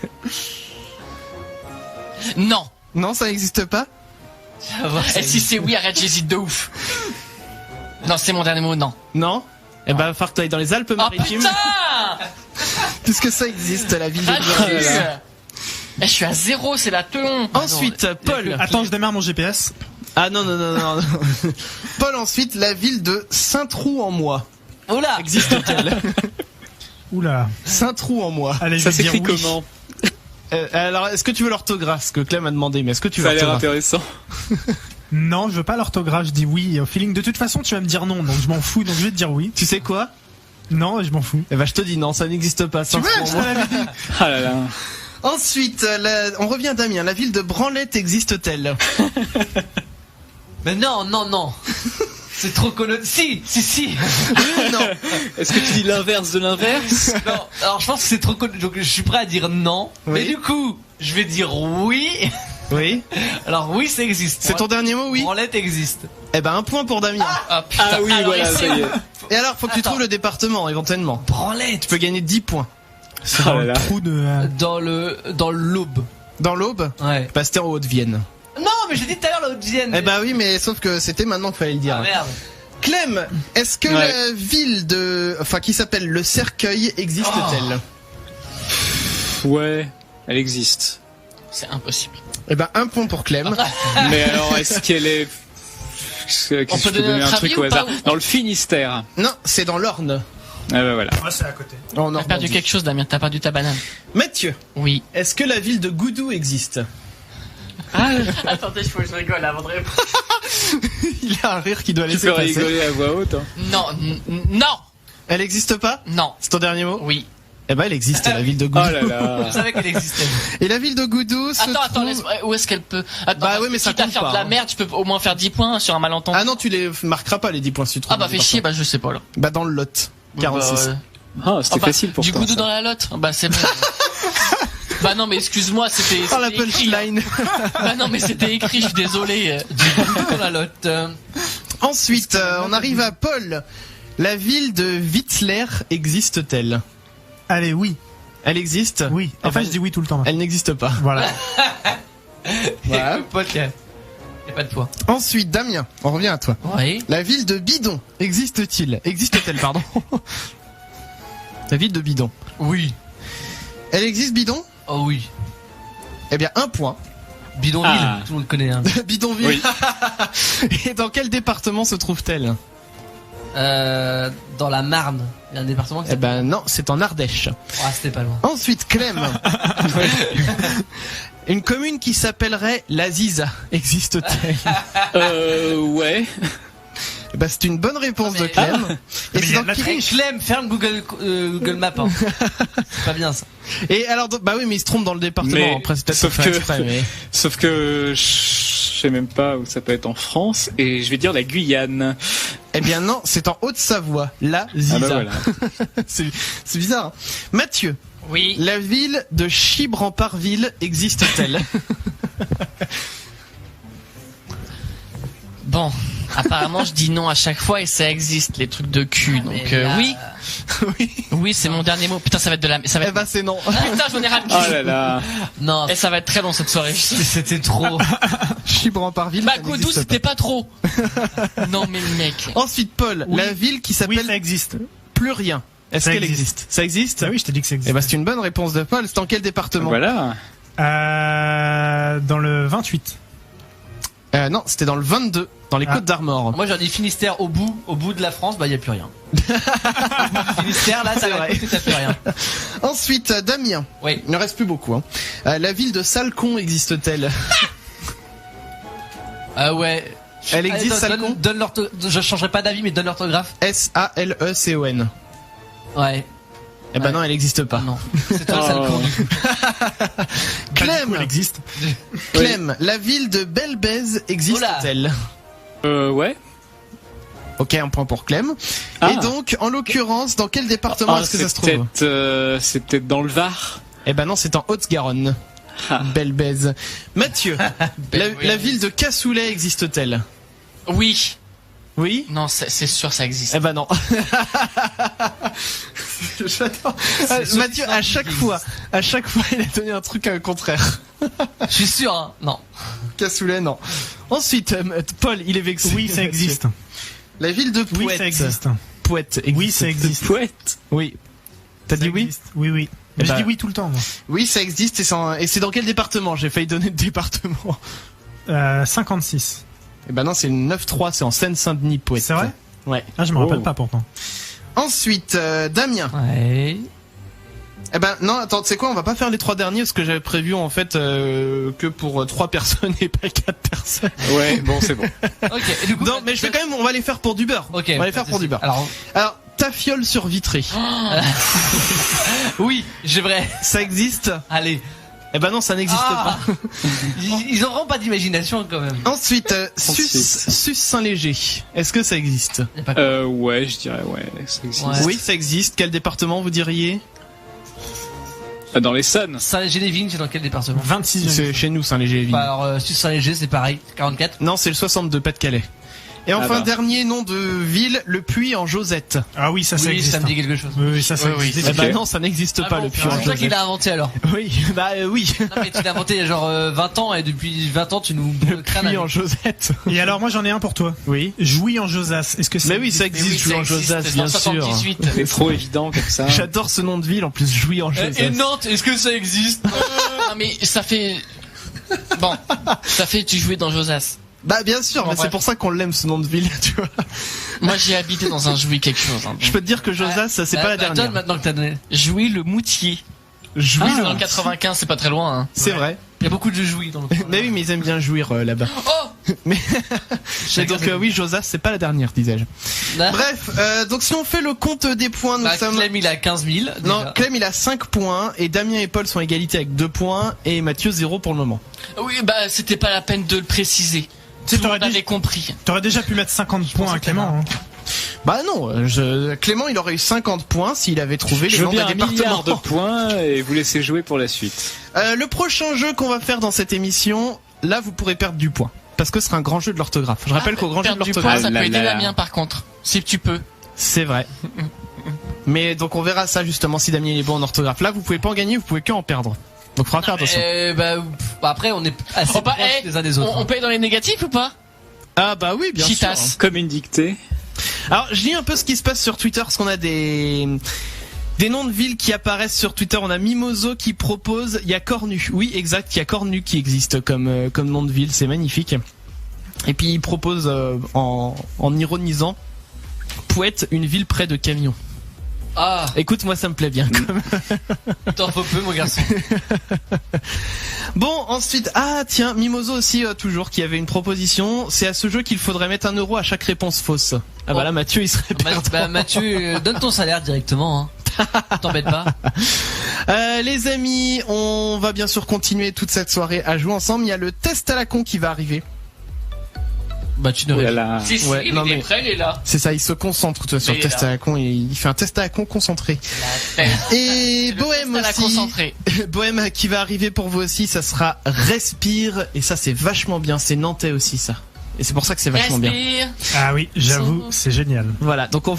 Non. Non, ça n'existe pas? Et si c'est oui, arrête, j'hésite de ouf. Non, c'est mon dernier mot, non. Non? Eh ben, faut que tu ailles dans les Oh Alpes-Maritimes. putain! Puisque ça existe, la ville de Duranus. Ratus. Eh, je suis à 0, c'est la teon. Ensuite, Paul. Attends, je démarre mon GPS. Ah non. Paul, ensuite, la ville de Saint-Trou-en-Mois. Oula. Existe-t-elle? Oula. Saint-Trou-en-Mois. Allez, Ça je vais dire s'écrit oui. comment? Alors, est-ce que tu veux l'orthographe? Ce que Clem a demandé, mais est-ce que tu veux Ça a l'air l'orthographe? intéressant. Non, je veux pas l'orthographe, je dis oui. Au feeling, de toute façon, tu vas me dire non, donc je m'en fous, donc je vais te dire oui. Tu sais quoi? Non, je m'en fous. Eh ben, je te dis non, ça n'existe pas. Tu vois, je te Saint-Trou-en-Mois. l'avais dit. Ah là là. Ensuite, on revient à Damien. La ville de Branlette existe-t-elle? Mais non. C'est trop connoté. Si. Non. Est-ce que tu dis l'inverse de l'inverse? Non. Alors je pense que c'est trop connoté. Donc je suis prêt à dire non. Oui. Mais du coup, je vais dire oui. Oui. Alors oui, ça existe. C'est ton dernier mot, oui? Branlette existe. Eh ben, un point pour Damien. Ah putain. Ah oui, Alors, voilà, ici, ça y est. Et alors, faut que tu Attends. trouves le département, éventuellement. Branlette. Tu peux gagner 10 points. C'est Oh dans là le là. trou de... Dans l'Aube. Dans l'Aube? Ouais. Bah, c'était en Haute-Vienne. Non, mais j'ai dit tout à l'heure la Haute-Vienne. Eh ben oui, mais sauf que c'était maintenant qu'il fallait le dire. Ah merde. Clem, est-ce que Ouais. la ville qui s'appelle le Cercueil existe-t-elle? Ouais, elle existe. C'est impossible. Eh ben, un point pour Clem. Mais alors, est-ce qu'elle est... Qu'est-ce que On je peut peux donner donner un notre truc avis au ou pas, hasard? ou- Dans le Finistère. Non, c'est dans l'Orne. Ah bah voilà. Ouais, c'est à côté. En T'as perdu Normandie. quelque chose, Damien. T'as perdu ta banane. Mathieu, Oui. est-ce que la ville de Goudou existe? Attendez, il faut que je rigole avant de répondre. Il a un rire qui doit Tu laisser peux passer. rigoler à voix haute. Hein. Non, non, Elle existe pas? non. C'est ton dernier mot? Oui. Eh ben, elle existe, la ville de Goudou. Oh là Je là. savais qu'elle existait. Et la ville de Goudou se Attends, trouve... laisse-moi. Où est-ce qu'elle peut. Attends, Bah oui, mais ça quitte à compte faire pas, de la hein. merde, tu peux au moins faire 10 points sur un malentendu. Ah non, tu les marqueras pas, les 10 points si tu trouves. Ah bah fais chier, bah je sais pas là. Bah dans le Lot. 46. Bah, Ah, c'était Ah bah, facile pour du toi. goudou ça. dans la lotte. Bah c'est bon. Bah non, mais excuse-moi, c'était. Oh la c'était écrit, hein. punchline. Bah non, mais c'était écrit, je suis désolé. Dans la lotte. Ensuite, on arrive à Paul. La ville de Witzler existe-t-elle? Allez, oui. Elle existe? Oui. Enfin, je dis oui tout le temps. Elle n'existe pas. Voilà. Voilà. Paul, il y a pas de poids. Ensuite, Damien, on revient à toi. Oui. La ville de Bidon existe-t-elle, pardon? La ville de Bidon. Oui. Elle existe, Bidon? Oh oui. Eh bien, 1 point. Bidonville, Ah. tout le monde connaît. Hein. Bidonville. Oui. Et dans quel département se trouve-t-elle? Dans la Marne. Il y a un département qui Eh ben non, c'est en Ardèche. Ah, c'était pas loin. Ensuite, Clem. Une commune qui s'appellerait La Ziza existe-t-elle? Ouais. Eh ben, c'est une bonne réponse Ah, de mais- Clem. Et Mais c'est il y a dans de la quel- triche. Clem, ferme Google Maps. Hein. C'est pas bien ça. Et alors, bah oui, mais il se trompe dans le département. Mais- Après, c'est peut-être sauf pas fait que- exprès, mais... Sauf que je sais même pas où ça peut être en France et je vais dire la Guyane. Eh bien non, c'est en Haute-Savoie. La Ziza. Ah bah voilà. c'est bizarre. Hein. Mathieu, Oui. la ville de Chibres-en-Parville existe-t-elle? Bon, apparemment je dis non à chaque fois et ça existe les trucs de cul. Donc Mais là, oui, Oui. oui c'est mon dernier mot. Putain ça va être de la. Ça va Eh être. ben c'est non. Ah, putain j'en ai ras le Oh cul. là là. Non, Et ça va être très long cette soirée. c'était trop. Chibres-en-Parville. Bah ça Godou n'existe c'était pas trop. Non mais mec. pas. Ensuite, Paul, Oui. la ville qui Oui, s'appelle ça existe. Plus Rien. Est-ce Ça qu'elle existe. existe? Ça existe? Ah oui, je t'ai dit que ça Eh existe. ben c'est une bonne réponse de Paul. C'est en quel département? Voilà. Dans le 28. Non, c'était dans le 22, dans les Ah. Côtes d'Armor. Moi j'en ai Finistère au bout de la France, bah y a plus rien. Finistère là, C'est ça va vrai. coûter, t'as plus rien. Ensuite, Damien. Oui. Il ne reste plus beaucoup. Hein. La ville de Salcon existe-t-elle? Ah ouais. Elle existe, Allez, Salcon? donne l'orthographe. Je changerai pas d'avis, mais donne l'orthographe. S-A-L-E-C-O-N. Ouais. Eh ben Ouais. non, elle n'existe pas. Non. C'est toi le Oh. sale con. du coup. Clem, Elle existe. Clem, la ville de Belbèze existe-t-elle? Ouais. Ok, un point pour Clem. Ah. Et donc, en l'occurrence, dans quel département Ah, est-ce que ça se c'est trouve? peut-être c'est peut-être dans le Var. Eh ben non, c'est en Haute-Garonne. Ah. Belbèze. Mathieu, la Belbèze. ville de Cassoulet existe-t-elle? Oui. Oui? Non c'est sûr ça existe. Eh ben non. J'adore. C'est Mathieu, à chaque fois, il a donné un truc contraire. Je suis sûr, hein. Non. Cassoulet, non. Ensuite, Paul, il est vexé. Oui, ça existe. La ville de Pouette. Oui, ça existe. Pouette existe. Oui, ça existe. Pouette. Oui. T'as dit Ça oui? existe. Oui, oui. Eh Je ben- dis oui tout le temps, moi. Oui, ça existe et c'est dans quel département? J'ai failli donner le département. 56. Eh ben non, c'est une 9-3, c'est en Seine-Saint-Denis, Pouette. C'est vrai? Ouais. Ah, je me Oh. rappelle pas pourtant. Ensuite, Damien. Ouais. Eh ben non, attends, tu sais quoi, on va pas faire les 3 derniers parce que j'avais prévu en fait que pour 3 personnes et pas 4 personnes. Ouais, bon, c'est bon. Ok. Et du coup, Non, mais je vais quand même, on va les faire pour du beurre. Ok. On va les faire pour du beurre. Alors, Alors, Tafiole sur Vitré. oui, j'ai vrai. Ça existe? Allez. Eh ben non, ça n'existe Ah. pas. Ils auront pas d'imagination quand même. Ensuite, Ensuite. Sus Saint-Léger. Est-ce que ça existe? Y a pas- Ouais, je dirais ouais, ça existe. Ouais. Oui, ça existe. Quel département vous diriez? Dans les Saônes. Saint-Léger-les-Vignes, c'est dans quel département? 26. C'est chez nous, Saint-Léger. Bah, alors, Saint-Léger, c'est pareil. 44. Non, c'est le 62 Pas-de-Calais. Et enfin, bah. dernier nom de ville, le Puy en Josette. Ah oui, ça Oui, existe. ça me dit quelque chose. Oui, oui, ça Oui, existe. Eh ben Ok. non, ça n'existe Ah pas, bon, le Puy en c'est toi qui Josette. l'as inventé alors. Oui, bah oui. Non mais tu l'as inventé il y a genre 20 ans et depuis 20 ans tu nous brûles le crâne. Puy en avec- Josette. Et alors, moi, j'en ai un pour toi. Oui. Jouy en Josas. Est-ce que c'est. Mais oui, ça Mais existe, oui, Jouy ça en existe, Josas, c'est bien dans sûr. 78. C'est trop évident comme ça. J'adore ce nom de ville, en plus, Jouy en Josas. Et Nantes, est-ce que ça existe? Non mais ça fait. Bon, ça fait tu jouais dans Josas. Bah bien sûr, Bon, mais bref. c'est pour ça qu'on l'aime ce nom de ville, tu vois. Moi j'ai habité dans un Jouy quelque chose. Hein, Je peux te dire que Josas, ça c'est pas la Donne dernière. maintenant que t'as donné. Jouy le Moutier. Jouy, Dans le 95, c'est pas très loin. Hein. c'est vrai. Il y a beaucoup de jouis dans le coin. Mais oui, mais ils aiment bien jouir là-bas. Oh. Et donc oui, Josas, c'est pas la dernière, disais-je. Là, Bref, donc si on fait le compte des points, nous bah, sommes... Clem il a 15 000. Non, déjà. Clem il a 5 points et Damien et Paul sont à égalité avec 2 points et Mathieu 0 pour le moment. Oui, bah c'était pas la peine de le préciser. Tu sais, Tout le t'aurais monde dit- avait compris. T'aurais déjà pu mettre 50 points à Clément. Hein. Bah non, Clément il aurait eu 50 points s'il avait trouvé les Je veux noms bien des un milliard départements. de points et vous laissez jouer pour la suite. Le prochain jeu qu'on va faire dans cette émission, là vous pourrez perdre du point. Parce que ce sera un grand jeu de l'orthographe. Je rappelle qu'au grand jeu de Perdre du l'orthographe, poids, ça là peut aider là. Damien par contre, si tu peux. c'est vrai. Mais donc on verra ça justement si Damien est bon en orthographe. Là vous pouvez pas en gagner, vous pouvez que en perdre. Donc faudra faire attention. Après, on est assez Oh, bah, proches les uns des autres. On paye dans les négatifs ou pas? Ah bah oui, bien Chitas. sûr. Comme une dictée. Alors je lis un peu ce qui se passe sur Twitter parce qu'on a des noms de villes qui apparaissent sur Twitter. On a Mimoso qui propose, il y a Cornu. Oui, exact, il y a Cornu qui existe comme nom de ville, c'est magnifique. Et puis il propose en ironisant Pouette, une ville près de Camion. Ah, Écoute, moi ça me plaît bien. t'en faut peu, mon garçon. Bon, ensuite, tiens, Mimoso aussi toujours qui avait une proposition. C'est à ce jeu qu'il faudrait mettre 1 euro à chaque réponse fausse. Ah bah là Mathieu il serait perdant. Mathieu, donne ton salaire directement. Hein. T'embête pas. Les amis, on va bien sûr continuer toute cette soirée à jouer ensemble. Il y a le test à la con qui va arriver. Bah tu ne Oh là rêves. là. Si, Ouais, il non, est mais- prêt, il est là. C'est ça, il se concentre toi, sur Mais le test là. à la con. Il fait un test à la con concentré. La tête. Et Le Bohème test à la aussi. concentrée. Bohème qui va arriver pour vous aussi, ça sera Respire. Et ça c'est vachement bien, c'est nantais aussi ça. Et c'est pour ça que c'est vachement bien. Respire. Ah oui, j'avoue, c'est génial. Voilà, donc on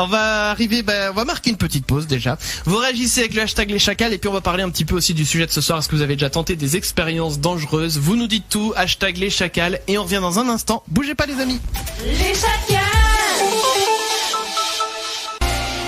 va arriver, on va marquer une petite pause déjà. Vous réagissez avec le hashtag les chacals et puis on va parler un petit peu aussi du sujet de ce soir. Est-ce que vous avez déjà tenté des expériences dangereuses? Vous nous dites tout, hashtag les chacals et on revient dans un instant. Bougez pas les amis. Les chacals.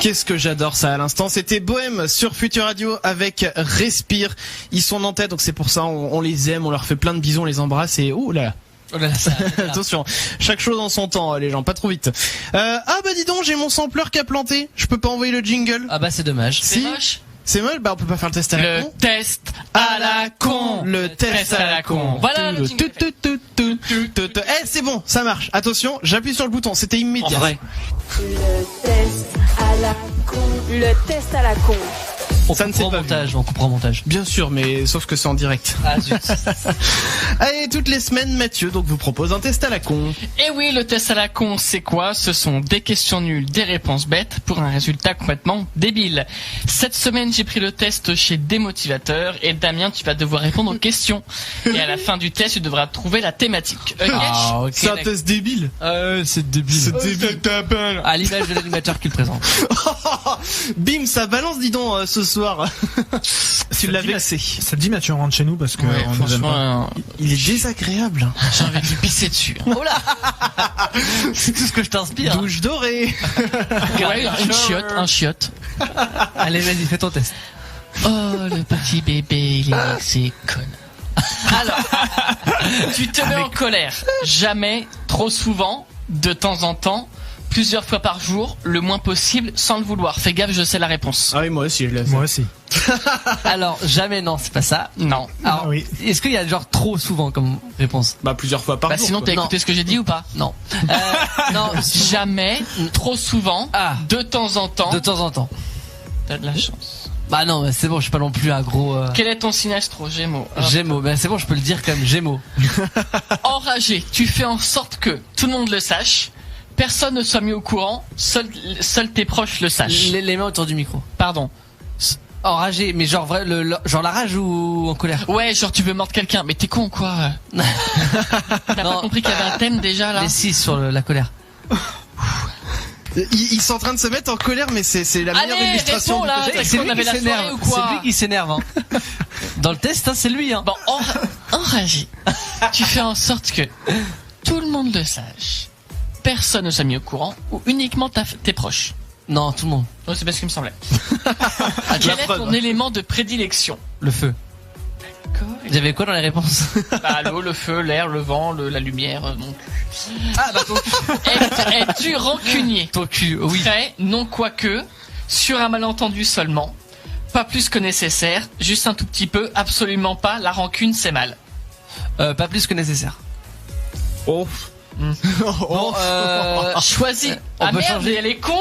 Qu'est-ce que j'adore ça à l'instant. C'était Bohème sur Future Radio avec Respire. Ils sont nantais donc c'est pour ça on les aime, on leur fait plein de bisous, on les embrasse et ouh là là. Oh là là, ça. Attention, chaque chose en son temps, les gens, pas trop vite. Ah bah dis donc, j'ai mon sampler qui a planté. Je peux pas envoyer le jingle. Ah bah c'est dommage. C'est Si. moche. C'est mal, bah on peut pas faire le test à la Le con. test à la con. Le test à la con. Voilà le jingle. Eh c'est bon, ça marche. Attention, j'appuie sur le bouton, c'était En immédiat. vrai. Le test à la con. Le test à la con. Ça ne s'est comprend pas montage, on comprend montage. Bien sûr, mais sauf que c'est en direct. Ah zut. Allez, toutes les semaines, Mathieu donc vous propose un test à la con. Et oui, le test à la con, c'est quoi? Ce sont des questions nulles, des réponses bêtes pour un résultat complètement débile. Cette semaine, j'ai pris le test chez Démotivateur et Damien, tu vas devoir répondre aux questions. Et à la fin du test, tu devras trouver la thématique. Ok? Ah ok. C'est un test débile. C'est débile. C'est débile. À l'image de l'animateur qui le présente. Bim, ça balance, dis donc, ce soir. Tu l'as vexé. Ça te dit Mathieu, on rentre chez nous parce que Ouais, on nous aime pas. franchement, Il est désagréable. j'ai envie de lui pisser dessus. Oh là. C'est tout ce que je t'inspire. Douche dorée. Ouais, une chiotte, un chiotte. Allez vas-y, fais ton test. Oh, le petit bébé, il est vexé, connard. Alors, tu te mets en colère. Jamais, trop souvent, de temps en temps, plusieurs fois par jour, le moins possible, sans le vouloir. Fais gaffe, je sais la réponse. Ah oui, moi aussi, je l'ai. Moi aussi. Alors jamais, non, c'est pas ça. Non. Alors, Ah oui. est-ce qu'il y a genre trop souvent comme réponse? Bah plusieurs fois par Bah jour. sinon, quoi. t'as Non. écouté ce que j'ai dit ou pas? Non. Non, Jamais, trop souvent, Ah. de temps en temps. de temps en temps. T'as de la chance. Bah non, mais c'est bon, je suis pas non plus un gros Quel est ton signe astro, Gémeaux? Gémeaux. Ben c'est bon, je peux le dire comme Gémeaux. Enragé, tu fais en sorte que tout le monde le sache, personne ne soit mis au courant, seul tes proches le sachent. Les mains autour du micro. Pardon. Enragé, mais genre vrai, genre la rage ou en colère? Ouais, genre tu veux mordre quelqu'un, mais t'es con quoi? T'as pas Non. compris qu'il y avait un thème déjà là? Les 6 sur la colère. Ils sont en train de se mettre en colère, mais c'est la meilleure Allez, illustration réponds, là. du T'as test. cru qu'on avait la soirée ou quoi? C'est lui qui s'énerve. Hein. Dans le test, hein, c'est lui. Hein. Bon, enragé, tu fais en sorte que tout le monde le sache, personne ne soit mis au courant, ou uniquement tes proches. Non, tout le monde. Oh, c'est pas ce qui me semblait. Quel est ton élément de prédilection? Le feu. Il y avait quoi dans les réponses? Bah, l'eau, le feu, l'air, le vent, la lumière, mon cul. Ah bah ton cul. Es-tu rancunier? Ton cul, oui. Très, non quoique, sur un malentendu seulement, pas plus que nécessaire, juste un tout petit peu, absolument pas, la rancune c'est mal. Pas plus que nécessaire. Oh. Bon, Choisis. on Ah peut merde, changer. elle est con,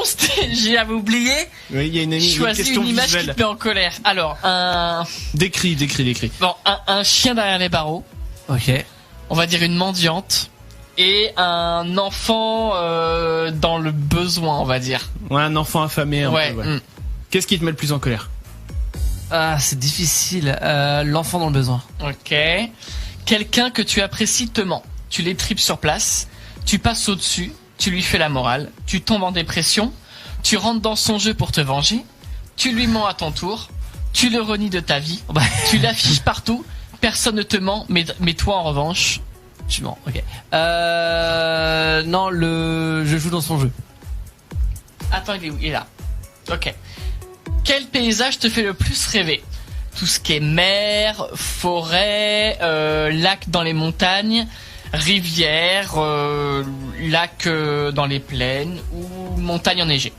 j'avais oublié. Oui, il y a une Choisis question une image visuelle. qui te met en colère. Alors, Décris. un chien derrière les barreaux, Ok. on va dire une mendiante, et un enfant dans le besoin, on va dire. Ouais, un enfant affamé. Ouais. Peu, ouais. Qu'est-ce qui te met le plus en colère? Ah, c'est difficile. L'enfant dans le besoin. Ok. Quelqu'un que tu apprécies te ment. Tu les tripes sur place, tu passes au-dessus, tu lui fais la morale, tu tombes en dépression, tu rentres dans son jeu pour te venger, tu lui mens à ton tour, tu le renies de ta vie, tu l'affiches partout, personne ne te ment, mais toi en revanche, Tu mens, ok. Non, je joue dans son jeu. Attends, il est là. Ok. Quel paysage te fait le plus rêver? Tout ce qui est mer, forêt, lac dans les montagnes, rivière, lac dans les plaines ou montagne enneigée.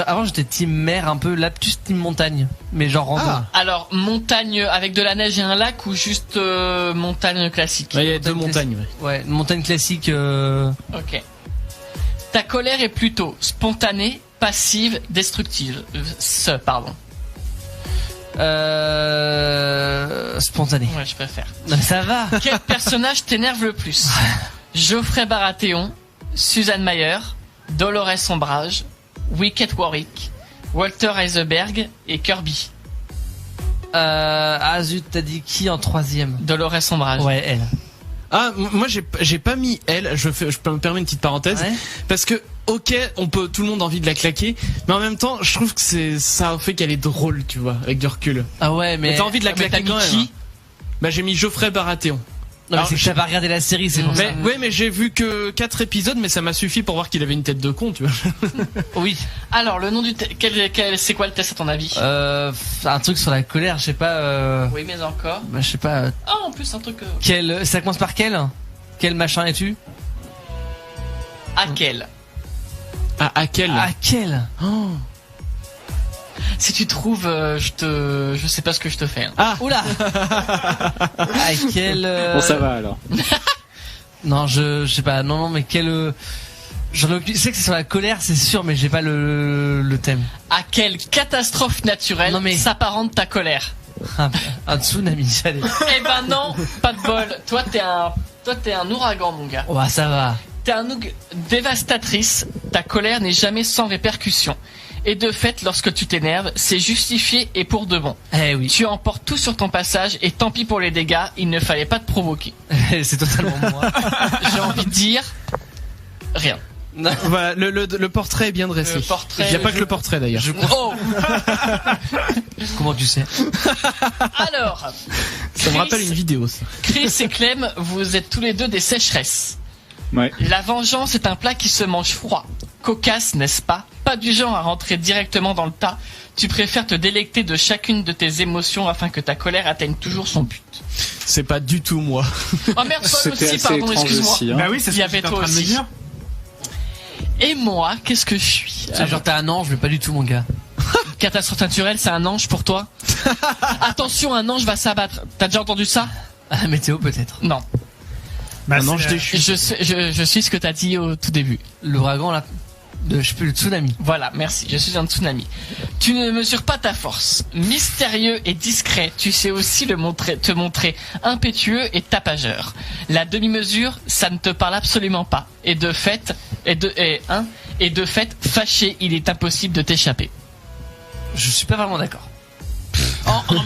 Avant j'étais team mer un peu, là plus team montagne, mais genre rando. Alors, montagne avec de la neige et un lac ou juste montagne classique? Il y a deux montagnes. Ouais, une montagne classique. Ok. Ta colère est plutôt spontanée, passive, destructive. Pardon. Spontané. Ouais, je préfère. Non, mais ça va. Quel personnage t'énerve le plus? Geoffrey Baratheon, Susan Mayer, Dolores Ombrage, Wicket Warwick, Walter Heisenberg et Kirby. Zut, t'as dit qui en troisième? Dolores Ombrage. Ouais, elle. Ah, moi j'ai pas mis elle. Je peux me permettre une petite parenthèse, Ouais. parce que ok, tout le monde a envie de la claquer, mais en même temps, je trouve que ça fait qu'elle est drôle, tu vois, avec du recul. Ah ouais, mais T'as envie de la mais claquer t'as quand mis même. qui Hein. Bah j'ai mis Geoffrey Baratheon. non, mais Alors, c'est que t'as pas regardé la série, c'est pour ça. Mais ouais, mais j'ai vu que 4 épisodes, mais ça m'a suffi pour voir qu'il avait une tête de con, tu vois. Oui. Alors, le nom du c'est quoi le test à ton avis? Un truc sur la colère, je sais pas. Oui, mais encore. Bah, je sais pas. Ah, en plus, un truc. Ça commence par quel? Quel machin es-tu? À quel? À quel? À quel? Oh. Si tu trouves, je sais pas ce que je te fais. Hein. Ah. Oula. À quel? Bon, ça va alors. Non, je sais pas. Non, mais quel? J'en ai aucune. Je sais que c'est sur la colère, c'est sûr, mais j'ai pas le thème. À quelle catastrophe naturelle Non, mais- s'apparente ta colère? Un tsunami, allez. Eh ben non, pas de bol. Toi, t'es un ouragan, mon gars. Oh, bah, ça va. T'es dévastatrice. Ta colère n'est jamais sans répercussion. Et de fait, lorsque tu t'énerves, c'est justifié et pour de bon. Eh oui. Tu emportes tout sur ton passage et tant pis pour les dégâts, il ne fallait pas te provoquer. C'est totalement moi. J'ai envie de dire rien. Non. Voilà, le portrait est bien dressé. Le portrait, Il n'y a pas que le portrait d'ailleurs. Oh. Comment tu sais? Alors, Ça me rappelle une vidéo, ça. Chris et Clem, vous êtes tous les deux des sécheresses. Ouais. La vengeance est un plat qui se mange froid. Cocasse, n'est-ce pas? Pas du genre à rentrer directement dans le tas. Tu préfères te délecter de chacune de tes émotions afin que ta colère atteigne toujours son but. C'est pas du tout moi. Oh merde, toi C'était aussi, assez pardon, étrange excuse-moi. aussi. Hein. Bah oui, c'est Il ce y que avait j'étais en toi train de me aussi. dire. Et moi, qu'est-ce que je suis? Genre t'es un ange, mais pas du tout, mon gars. Catastrophe naturelle, c'est un ange pour toi? Attention, un ange va s'abattre. T'as déjà entendu ça? À la météo, peut-être. Non. Bah, Un c'est, ange déchu. Je suis ce que t'as dit au tout début. L'ouragan, là. Je sais plus, le tsunami. Voilà, merci, je suis un tsunami. Tu ne mesures pas ta force. Mystérieux et discret, tu sais aussi te montrer impétueux et tapageur. La demi-mesure, ça ne te parle absolument pas. Et de fait, fâché, il est impossible de t'échapper. Je suis pas vraiment d'accord.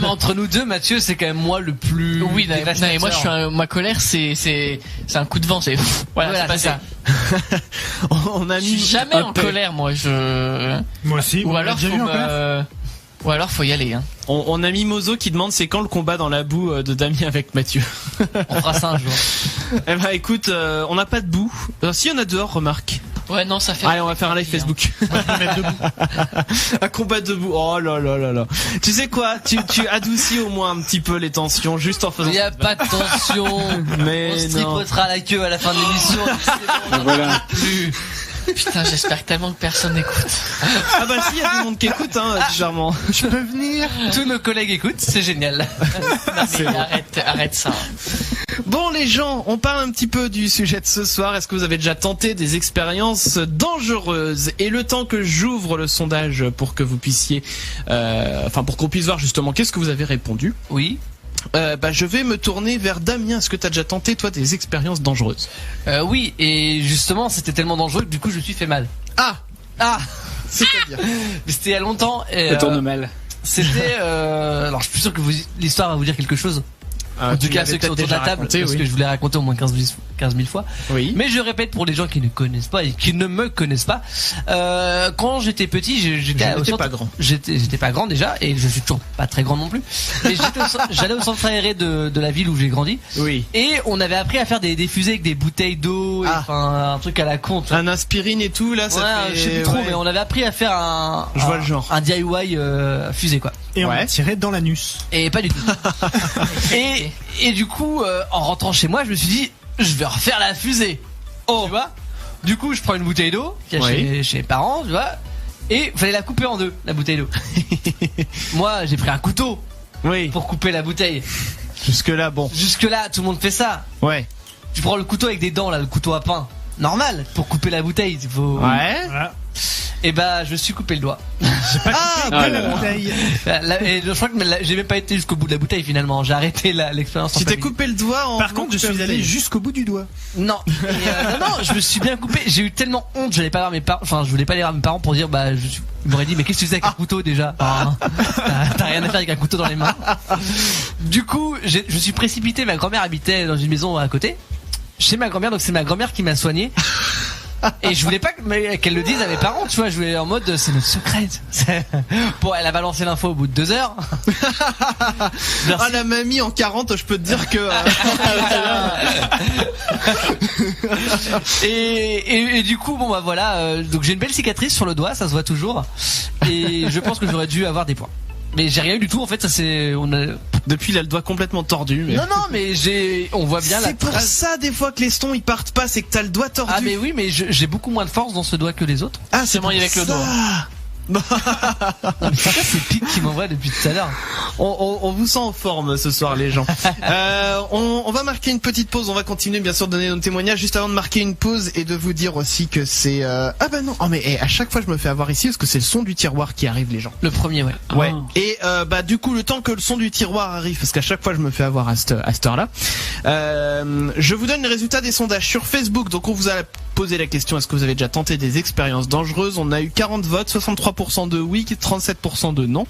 Mais entre nous deux, Mathieu, c'est quand même moi le plus. Oui, non, dévastateur. mais moi ma colère, c'est un coup de vent, c'est voilà, Voilà, c'est c'est passé. ça. On a Je mis suis jamais un en peu- colère, moi. Moi aussi. Ou on l'a alors déjà vu en colère. ou alors faut y aller. Hein. On a mis Mozo qui demande c'est quand le combat dans la boue de Damien avec Mathieu. On fera ça un jour. Eh ben écoute, on n'a pas de boue. Si on a dehors, remarque. Ouais, non, ça fait. Allez, on va faire un live plaisir. Facebook. Un combat debout. Oh là là là là. Tu sais quoi? Tu adoucis au moins un petit peu les tensions juste en faisant. Il y a pas de tension. Mais On se non. tripotera la queue à la fin de l'émission. Voilà. Plus. Putain, j'espère tellement que personne n'écoute. Ah bah si, il y a du monde qui écoute, hein, bizarrement. Je peux venir. Tous nos collègues écoutent, c'est génial. Non, mais arrête ça. Bon les gens, on parle un petit peu du sujet de ce soir. Est-ce que vous avez déjà tenté des expériences dangereuses? Et le temps que j'ouvre le sondage pour que vous puissiez, pour qu'on puisse voir justement qu'est-ce que vous avez répondu. Oui. je vais me tourner vers Damien. Est-ce que t'as déjà tenté toi des expériences dangereuses? Oui, et justement, c'était tellement dangereux que du coup, je me suis fait mal. Ah, c'est-à-dire Mais c'était il y a longtemps. Et, Ça tourne mal. C'était. Alors, je suis sûr que l'histoire va vous dire quelque chose. En tout cas, ceux qui sont autour de la table, parce que je vous l'ai raconté au moins 15 000 fois. Oui. Mais je répète pour les gens qui ne connaissent pas et qui ne me connaissent pas. Quand j'étais petit, j'étais pas grand. J'étais pas grand déjà, et je suis toujours pas très grand non plus. Mais j'allais au centre aéré de la ville où j'ai grandi. Oui. Et on avait appris à faire des fusées avec des bouteilles d'eau, enfin un truc à la con. Un aspirine et tout là, ça fait. Je sais plus trop, mais on avait appris à faire Je vois le genre. un DIY fusée quoi. Et on a tiré dans l'anus. Et pas du tout. et du coup, en rentrant chez moi, je me suis dit, je vais refaire la fusée. Tu vois. Du coup, je prends une bouteille d'eau chez mes parents, tu vois, et fallait la couper en deux, la bouteille d'eau. Moi, j'ai pris un couteau pour couper la bouteille. Jusque là, bon. Jusque là, tout le monde fait ça. Ouais. Tu prends le couteau avec des dents là, le couteau à pain. Normal pour couper la bouteille. Faut... Ouais. Voilà. Et bah, je me suis coupé le doigt. J'ai pas coupé la bouteille. Et je crois que j'ai même pas été jusqu'au bout de la bouteille finalement. J'ai arrêté l'expérience. Tu t'es coupé le doigt en. Par contre, je suis allé jusqu'au bout du doigt. Non. Non, je me suis bien coupé. J'ai eu tellement honte. J'allais pas voir mes parents. Enfin, je voulais pas aller voir mes parents pour dire ils m'auraient dit mais qu'est-ce que tu faisais avec un couteau déjà? T'as rien à faire avec un couteau dans les mains. Du coup, je suis précipité. Ma grand-mère habitait dans une maison à côté. Chez ma grand-mère, donc c'est ma grand-mère qui m'a soigné. Et je voulais pas qu'elle le dise à mes parents, tu vois, je voulais en mode c'est notre secret. Bon, elle a balancé l'info au bout de 2 heures. La mamie en 40, je peux te dire que et du coup voilà, donc j'ai une belle cicatrice sur le doigt, ça se voit toujours. Et je pense que j'aurais dû avoir des points. Mais j'ai rien eu du tout en fait, depuis il a le doigt complètement tordu. Mais... Non mais on voit bien c'est pour ça des fois que les stons ils partent pas, c'est que t'as le doigt tordu. Ah mais oui, mais j'ai beaucoup moins de force dans ce doigt que les autres. Ah c'est moi avec le doigt. C'est Pete qui m'envoie depuis tout à l'heure. On vous sent en forme ce soir les gens. On va marquer une petite pause. On va continuer bien sûr de donner nos témoignages juste avant de marquer une pause et de vous dire aussi que c'est non. Oh mais à chaque fois je me fais avoir ici parce que c'est le son du tiroir qui arrive les gens. Le premier ouais. Et du coup le temps que le son du tiroir arrive parce qu'à chaque fois je me fais avoir à cette heure là. Je vous donne les résultats des sondages sur Facebook. Donc on vous a posé la question, est-ce que vous avez déjà tenté des expériences dangereuses? On a eu 40 votes, 63% de oui, 37% de non.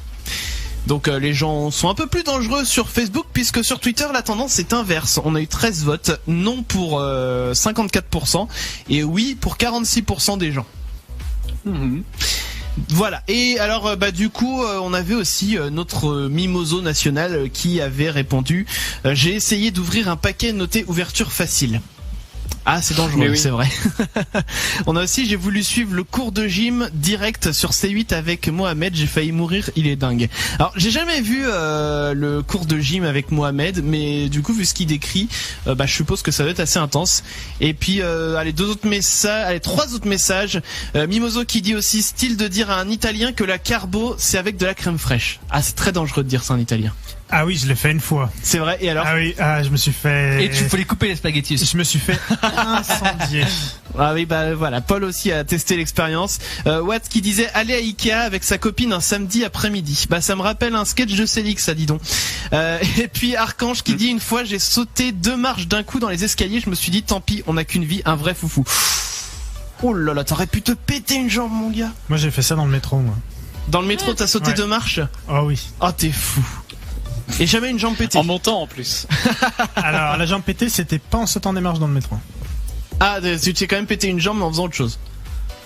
Donc les gens sont un peu plus dangereux sur Facebook puisque sur Twitter la tendance est inverse. On a eu 13 votes, non pour 54% et oui pour 46% des gens. Voilà. Et alors du coup on avait aussi notre mimoso national qui avait répondu j'ai essayé d'ouvrir un paquet noté ouverture facile. Ah c'est dangereux, c'est vrai. On a aussi j'ai voulu suivre le cours de gym direct sur C8 avec Mohamed, j'ai failli mourir, il est dingue. Alors j'ai jamais vu le cours de gym avec Mohamed, mais du coup vu ce qu'il décrit, je suppose que ça doit être assez intense. Et puis trois autres messages. Mimoso qui dit aussi style de dire à un Italien que la carbo c'est avec de la crème fraîche. Ah c'est très dangereux de dire ça en italien. Ah oui, je l'ai fait une fois. C'est vrai, et alors? Ah oui, je me suis fait... Et tu faut les couper les spaghettis. Je me suis fait incendier. Ah oui, voilà, Paul aussi a testé l'expérience. Watt qui disait aller à Ikea avec sa copine un samedi après-midi. Ça me rappelle un sketch de Célix, ça dit donc. Et puis Archange qui dit une fois j'ai sauté 2 marches d'un coup dans les escaliers, je me suis dit tant pis, on n'a qu'une vie, un vrai foufou. Oh là là, t'aurais pu te péter une jambe mon gars. Moi j'ai fait ça dans le métro moi. Dans le métro t'as sauté 2 marches? Oh oui. Oh t'es fou. Et jamais une jambe pétée. En montant en plus. Alors la jambe pétée c'était pas en sautant des marches dans le métro. Ah tu t'es quand même pété une jambe mais en faisant autre chose.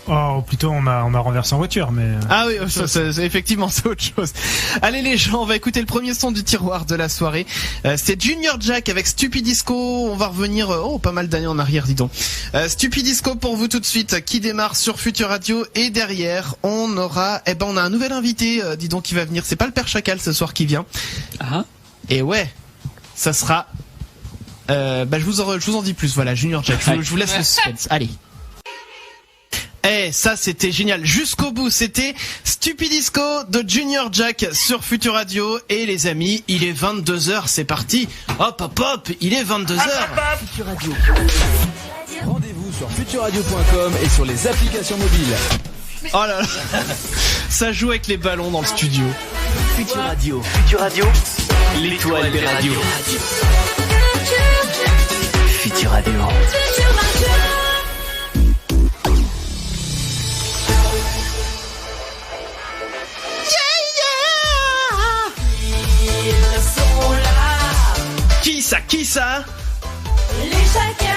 Oh plutôt on m'a renversé en voiture mais... Ah oui effectivement c'est autre chose. Allez les gens, on va écouter le premier son du tiroir de la soirée. C'est Junior Jack avec Stupidisco. On va revenir pas mal d'années en arrière dis donc. Stupidisco pour vous tout de suite qui démarre sur Futur Radio et derrière on aura on a un nouvel invité dis donc qui va venir. C'est pas le Père Chacal ce soir qui vient. Et ouais ça sera je vous en dis plus. Voilà Junior Jack, je vous laisse le suspense. Allez. Ça c'était génial. Jusqu'au bout, c'était Stupidisco de Junior Jack sur Futur Radio. Et les amis, il est 22h, c'est parti. Hop hop hop, il est 22h. Futur Radio. Rendez-vous sur futurradio.com et sur les applications mobiles. Oh là là, ça joue avec les ballons dans le studio. Futur Radio. Futur Radio. l'étoile des radios. Futur Radio. Qui ça Les chacals.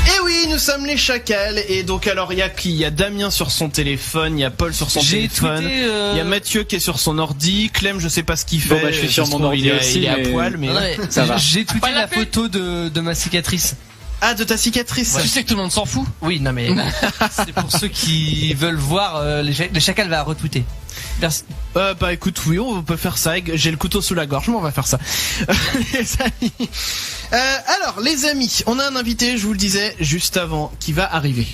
Eh oui, nous sommes les chacals. Et donc alors il y a qui? Il y a Damien sur son téléphone, il y a Paul sur son téléphone, il y a Mathieu qui est sur son ordi, Clem je sais pas ce qu'il fait. Bon, bah, je suis sur mon ordi aussi, il est à mais- poil mais Non, mais Ça va. J'ai tweeté Pas la la peine. photo de ma cicatrice. Ah, de ta cicatrice. Tu sais que tout le monde s'en fout. Oui, non mais c'est pour ceux qui veulent voir. Les chacals va retweeter. Merci. Bah écoute, oui, on peut faire ça. J'ai le couteau sous la gorge, mais on va faire ça. Les amis. Alors, les amis, on a un invité, je vous le disais juste avant, qui va arriver.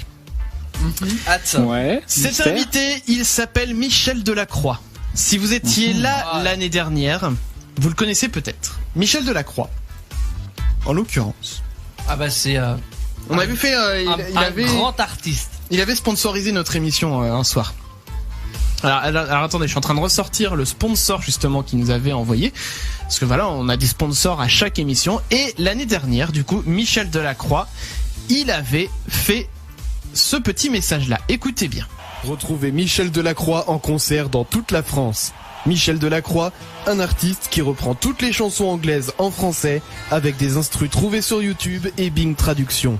Hâte. Ouais. Cet mystère. invité, il s'appelle Michel Delacroix. Si vous étiez là l'année dernière, vous le connaissez peut-être. Michel Delacroix. En l'occurrence. Ah bah c'est On avait fait, un grand artiste. il avait sponsorisé notre émission un soir. Alors attendez, je suis en train de ressortir le sponsor justement qu'il nous avait envoyé. Parce que voilà, on a des sponsors à chaque émission. Et l'année dernière, du coup, Michel Delacroix, il avait fait ce petit message-là. Écoutez bien. Retrouvez Michel Delacroix en concert dans toute la France. Michel Delacroix, un artiste qui reprend toutes les chansons anglaises en français avec des instrus trouvés sur YouTube et Bing Traduction.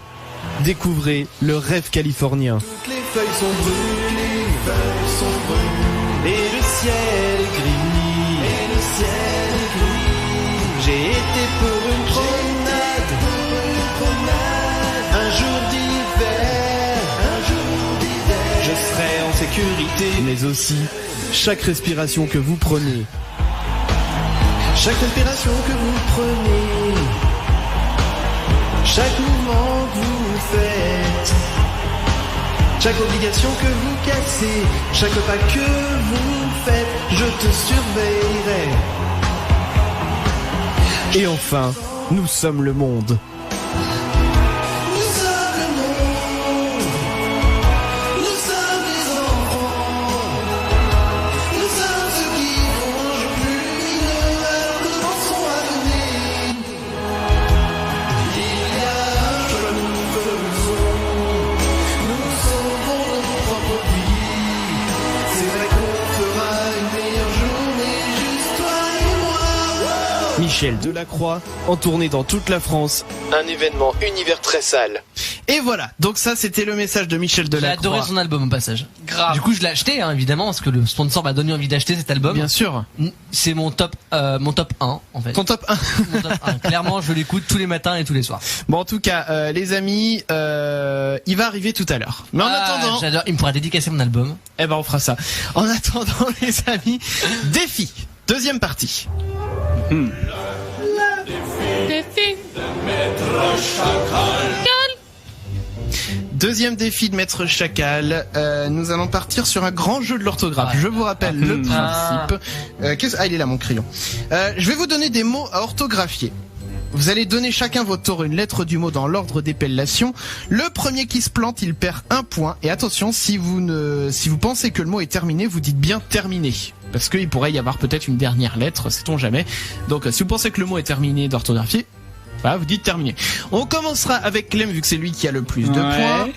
Découvrez le rêve californien. Toutes les feuilles sont brûlées, les feuilles sont brûlées, et le ciel est gris, J'ai été pour une promenade, un jour d'hiver, je serai en sécurité. Mais aussi, chaque respiration que vous prenez, chaque respiration que vous prenez, chaque mouvement que vous faites, chaque obligation que vous cassez, chaque pas que vous faites, je te surveillerai. Et enfin, nous sommes le monde. Nous sommes le monde. Nous sommes les enfants. Nous sommes ceux qui font plus lumineux alors que nous pensons à donner. Il y a un choix que nous faisons. Nous sauvons notre propre vie. C'est vrai qu'on fera une meilleure journée, juste toi et moi. Michel Delacroix, en tournée dans toute la France. Un événement univers très sale. Et voilà, donc ça c'était le message de Michel J'ai Delacroix. adoré son album au passage. Grave. Du coup, je l'ai acheté, hein, évidemment, parce que le sponsor m'a donné envie d'acheter cet album. Bien sûr. C'est mon top 1 en fait. Ton top 1. Mon top 1. Clairement, je l'écoute tous les matins et tous les soirs. Bon, en tout cas, les amis, il va arriver tout à l'heure. Mais en attendant, j'adore. Il me pourra dédicacer mon album. eh ben on fera ça. En attendant, les amis, défi. Deuxième partie. Deuxième défi de Maître Chacal. Nous allons partir sur un grand jeu de l'orthographe. Je vous rappelle le principe. Il est là mon crayon. Je vais vous donner des mots à orthographier. Vous allez donner chacun votre tour une lettre du mot dans l'ordre d'épellation. Le premier qui se plante, il perd un point. Et attention, si vous pensez que le mot est terminé, vous dites bien terminé. Parce qu'il pourrait y avoir peut-être une dernière lettre, sait-on jamais. Donc si vous pensez que le mot est terminé d'orthographier, voilà, vous dites terminé. On commencera avec Clem vu que c'est lui qui a le plus de points.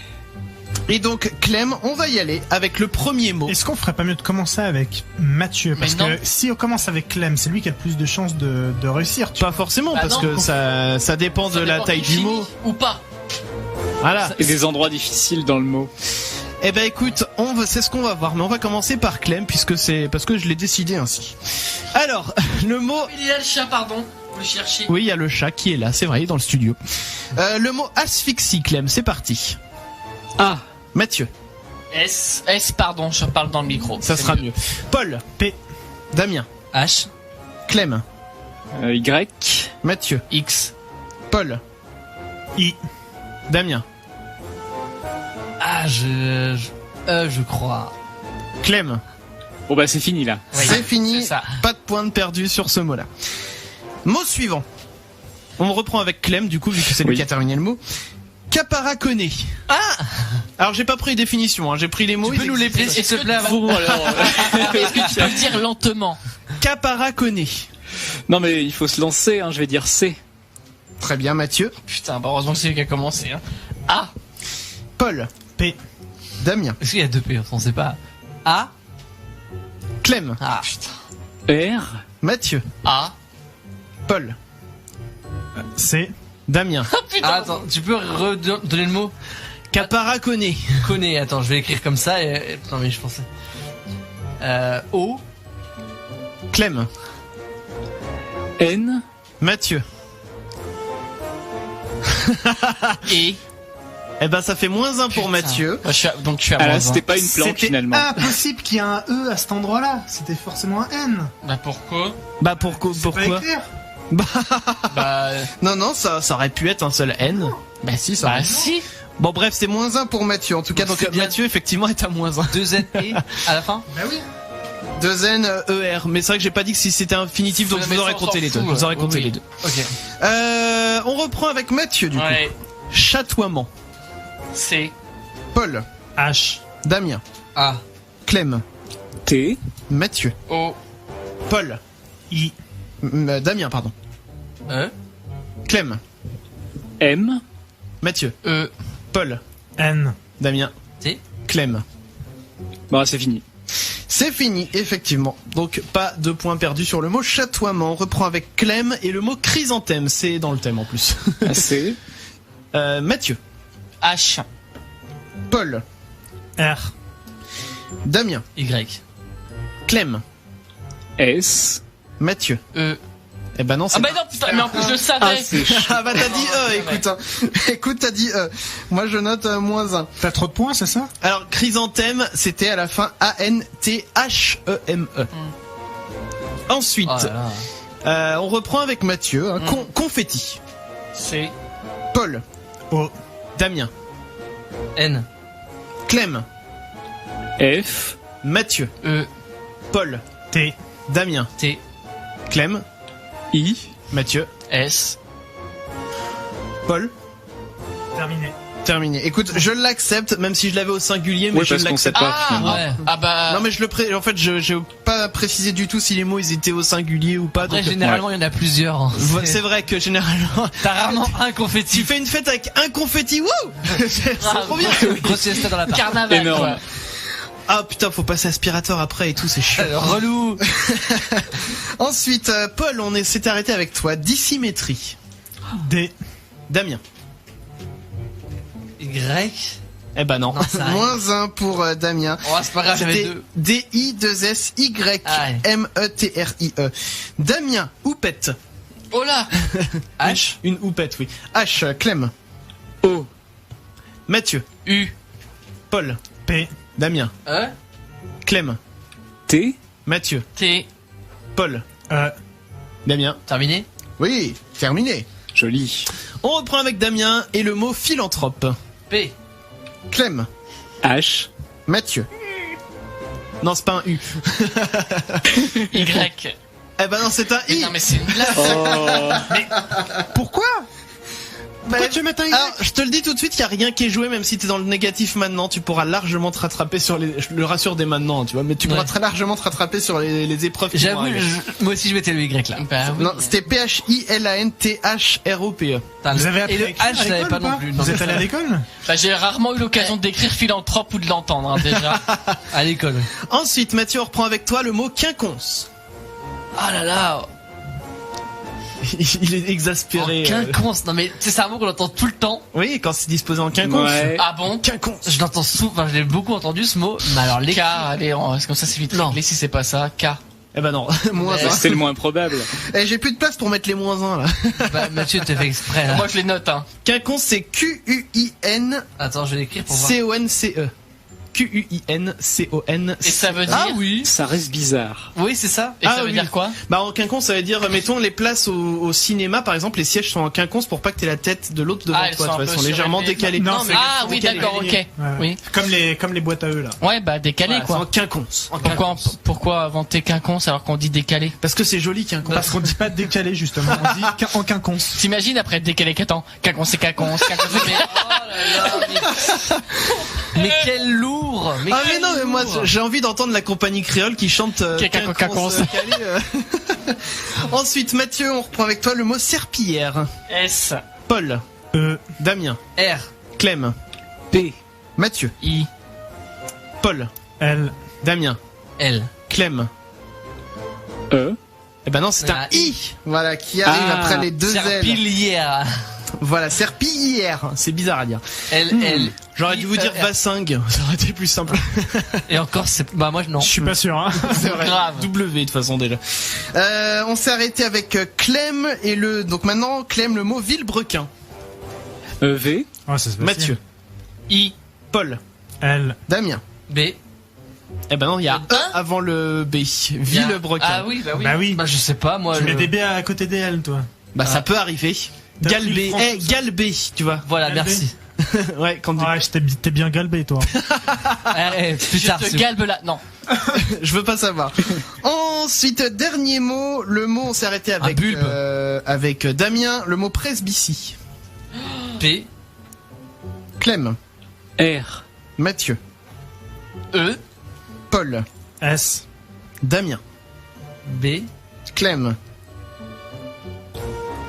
Et donc Clem, on va y aller avec le premier mot. Est-ce qu'on ferait pas mieux de commencer avec Mathieu? Parce Mais non. que si on commence avec Clem, c'est lui qui a le plus de chances de réussir. Pas forcément, Bah parce non. que ça dépend de la taille du mot. Ou pas. Voilà. Et des endroits difficiles dans le mot. Eh ben écoute, c'est ce qu'on va voir, mais on va commencer par Clem puisque parce que je l'ai décidé ainsi. Alors, le mot. Il est là le chat, pardon. Vous le cherchez. Oui, il y a le chat qui est là, c'est vrai, il est dans le studio. Le mot asphyxie, Clem, c'est parti. Ah. Mathieu, S, pardon, je parle dans le micro. ça C'est sera mieux. Paul, P. Damien, H, Clem, Y. Mathieu, X. Paul, I. Damien, Ah, je crois. Clem. Bon bah c'est fini là. Oui, C'est fini, c'est ça. pas de points de perdu sur ce mot-là. Mot suivant. On reprend avec Clem, du coup, vu que c'est lui Oui. qui a terminé le mot. Caparaconné. Ah, Alors j'ai pas pris les définitions, hein, j'ai pris les mots. tu peux ils nous les existent. placer, s'il te plaît, avant. Bon alors. Est-ce que tu peux le dire lentement? Caparaconné. Non mais il faut se lancer, hein, je vais dire C. Très bien, Mathieu. Putain, bah heureusement que c'est lui qui a commencé. Hein. A. Paul. P. Damien. Est-ce qu'il y a 2 P? On sait pas. A. Clem. Ah. Putain. R. Mathieu. A. Paul. C. Damien. Putain. Ah, attends, tu peux redonner le mot? Caparaconné. Connais. Attends, je vais l'écrire comme ça non mais je pensais. O. Clem. N. Mathieu. Et. Eh ben ça fait -1 pour Putain. Mathieu. Moi, donc je suis à Ah là, moins c'était un. pas une planque C'était finalement. impossible qu'il y ait un E à cet endroit-là. C'était forcément un N. Bah pourquoi? Bah Pas pourquoi écrire. Bah. Non, ça aurait pu être un seul N. Bah si, ça Bah aurait- si. Bon bref, c'est -1 pour Mathieu. En tout cas, Donc, donc c'est bien. Mathieu effectivement est à -1. 2 N E à la fin? Bah oui. 2 N ER. Mais c'est vrai que j'ai pas dit que si c'était infinitif, donc Ouais, je mais vous ça, aurais on compté s'en les deux. fout, Je vous aurais ouais. compté Oui, les deux. Ok. On reprend avec Mathieu du coup. Ouais. Chatoiement. C. Paul. H. Damien. A. Clem. T. Mathieu. O. Paul. I. Damien, pardon. E. Clem. M. Mathieu. E. Paul. N. Damien. T. Clem. Bon, c'est fini. C'est fini, effectivement. Donc pas de points perdus sur le mot chatoiement. On reprend avec Clem et le mot chrysanthème. C'est dans le thème en plus. C. Mathieu. H. Paul. R. Damien. Y. Clem. S. Mathieu. E. Eh ben non, c'est Ah bah non, putain, mais en plus je le savais. c'est Ah bah t'as dit écoute. Hein. Écoute, t'as dit Moi je note -1. T'as trop de points, c'est ça? Alors chrysanthème, c'était à la fin A-N-T-H-E-M-E. Ensuite, Oh là là. on reprend avec Mathieu. Hein, confetti. C. Paul. O. Damien. N. Clem. F. Mathieu. E. Paul. T. Damien. T. Clem. I. Mathieu. S. Paul. Terminé. Terminé. Écoute, je l'accepte, même si je l'avais au singulier, mais Oui, je parce qu'on sait l'accepte. pas. Ah, finalement. Ouais. Ah bah. Non mais en fait, j'ai pas précisé du tout si les mots ils étaient au singulier ou pas. Après, donc, généralement, il y en a plusieurs. Hein. c'est vrai que généralement, T'as rarement un tu confetti. fais une fête avec un confetti, wouh c'est trop bien. Grosse siesta dans la part. Carnaval. Énorme. Quoi. Ah putain, faut passer aspirateur après et tout, c'est chiant. Relou. Ensuite, Paul, s'est arrêté avec toi. Dissymétrie. D. Damien. Y. Eh ben non. Non, ça arrive. -1 pour Damien. Oh, c'est pas grave, j'avais C'était 2. D-I-2-S-Y-M-E-T-R-I-E. Damien, houppette. Oh là. H. Une houppette, oui. H, Clem. O. Mathieu. U. Paul. P. Damien. E. Clem. T. Mathieu. T. Paul. E. Damien. Terminé. Oui, terminé. Joli. On reprend avec Damien et le mot philanthrope. P. Clem. H. Mathieu. Non, c'est pas un U. Y. Eh ben non, c'est un Mais I. non mais c'est une blague. Oh. Pourquoi Pourquoi tu veux mettre un Y? Alors, je te le dis tout de suite, il y a rien qui est joué, même si t'es dans le négatif maintenant, tu pourras largement te rattraper sur je le rassure dès maintenant, tu vois, mais tu pourras Ouais. très largement te rattraper sur les épreuves qui vont J'avoue, arriver. moi aussi je mettais le Y là. Bah oui. Non, c'était P-H-I-L-A-N-T-H-R-O-P-E. Putain, Vous avez et appris le à écrire H, à je savais l'école pas ou non plus. Vous êtes allé à l'école? Bah, j'ai rarement eu l'occasion d'écrire philanthrope ou de l'entendre hein, déjà. À l'école. Ensuite, Mathieu, on reprend avec toi le mot quinconce. Ah là là. Il est exaspéré. En quinconce. Non mais c'est un mot qu'on entend tout le temps. Oui, quand c'est disposé en quinconce. Ouais. Ah bon? Quinconce. Je l'entends souvent. Enfin, je l'ai beaucoup entendu ce mot. Mais alors les K, allez, c'est comme ça c'est vite Non. réglé si c'est pas ça. K. Eh ben non, moins Ouais. 1. C'est le moins probable. Eh, j'ai plus de place pour mettre les -1 là. bah, Mathieu t'as fait exprès là. Moi je les note hein. Quinconce, c'est Q-U-I-N-C-O-N-C-E. Attends, je vais l'écrire pour voir. Q-U-I-N-C-O-N-C-E. Et ça veut dire. Ah oui. Ça reste bizarre. Oui c'est ça. Et Ah ça veut oui. dire quoi? Bah en quinconce, ça veut dire, mettons les places au cinéma par exemple, les sièges sont en quinconce pour pas que t'aies la tête de l'autre devant Ah, elles toi, sont tu vois, un elles peu sont légèrement surélevées. décalées. Non, mais c'est- elles Ah sont oui décalées. d'accord, ok. Ouais. Oui. Comme les boîtes à eux là. Ouais bah décalé Voilà, c'est en quoi. quinconce. Pourquoi inventer quinconce alors qu'on dit décalé? Parce que c'est joli quinconce. Parce qu'on dit pas décalé justement, on dit en quinconce. T'imagines après décalé qu'attends, quinconce c'est quinconce, quinconce c'est Mais quel lourd. lourd. Ah mais non, mais moi j'ai envie d'entendre la compagnie créole qui chante Caca-coca-conce. Ensuite Mathieu, on reprend avec toi le mot serpillière. S. Paul. Damien. R. Clem. P. Mathieu. I. Paul. L. Damien. L. Clem. E. Eh ben non, c'est un I. Voilà, qui arrive après les deux L. Serpillière. Voilà, serpillière. C'est bizarre à dire. L. J'aurais dû vous dire Vassingue. Ça aurait été plus simple. Et encore, c'est, bah, moi, non. Je suis pas sûr, hein. C'est vrai. Grave. W de toute façon déjà. On s'est arrêté avec Clem et donc maintenant Clem le mot Villebrequin. V. Oh, ça se passe. Mathieu. I. Paul. L. Damien. B. Eh ben non, il y a E avant le B. Villebrequin. Ah oui, bah oui. Bah oui. Bah, je sais pas, moi. Tu mets des B à côté des L, toi. Bah ça peut arriver. T'as Galbé, pris le franc- Galbé, tu vois. Voilà, Galbé. merci. Ouais, quand Ouais, t'es bien galbé, toi. Plus Je tard, te c'est- galbe là. Non. je veux pas savoir. Ensuite, dernier mot, le mot on s'est arrêté avec bulbe. avec Damien, le mot presbytie. P. Clem, R. Mathieu, E. Paul, S. Damien, B. Clem.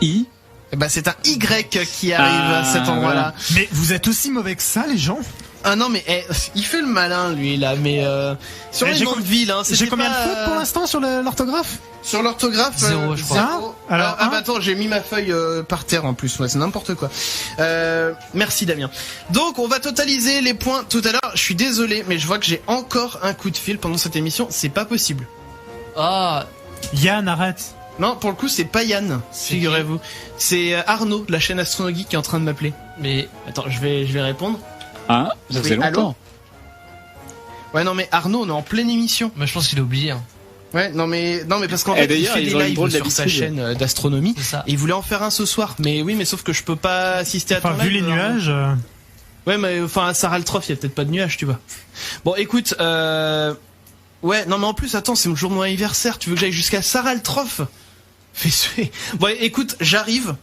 I. Eh ben c'est un Y qui arrive à cet endroit-là. Mais vous êtes aussi mauvais que ça, les gens? Ah non mais il fait le malin lui là, mais sur les j'ai noms de ville, hein, J'ai c'était combien pas, de fautes pour l'instant sur l'orthographe? Sur l'orthographe, Zéro, je crois. zéro. Alors, bah un. attends, j'ai mis ma feuille par terre en plus, ouais, c'est n'importe quoi. Merci Damien. Donc on va totaliser les points tout à l'heure. Je suis désolé, mais je vois que j'ai encore un coup de fil pendant cette émission. C'est pas possible. Ah. Yann, arrête. Non, pour le coup, c'est pas Yann, C'est figurez-vous. C'est Arnaud de la chaîne Astronogeek qui est en train de m'appeler. Mais. Attends, je vais répondre. Ah, ça faisait Oui, allô longtemps. Ouais, non mais Arnaud, on est en pleine émission. Moi, je pense qu'il a oublié, hein. Ouais, non mais parce qu'en Et fait, il d'ailleurs, fait ils des ont une lives drôle sur sa d'habitude. chaîne d'astronomie. C'est ça. Et il voulait en faire un ce soir. Mais oui, mais sauf que je peux pas assister à Enfin, ton vu live, les Arnaud. nuages. Ouais, mais enfin à Saraltrof, il y a peut-être pas de nuages, tu vois. Bon, écoute, ouais, non mais en plus, attends, c'est mon jour de mon anniversaire. Tu veux que j'aille jusqu'à Saraltrof? Fais suer. Bon, écoute, j'arrive.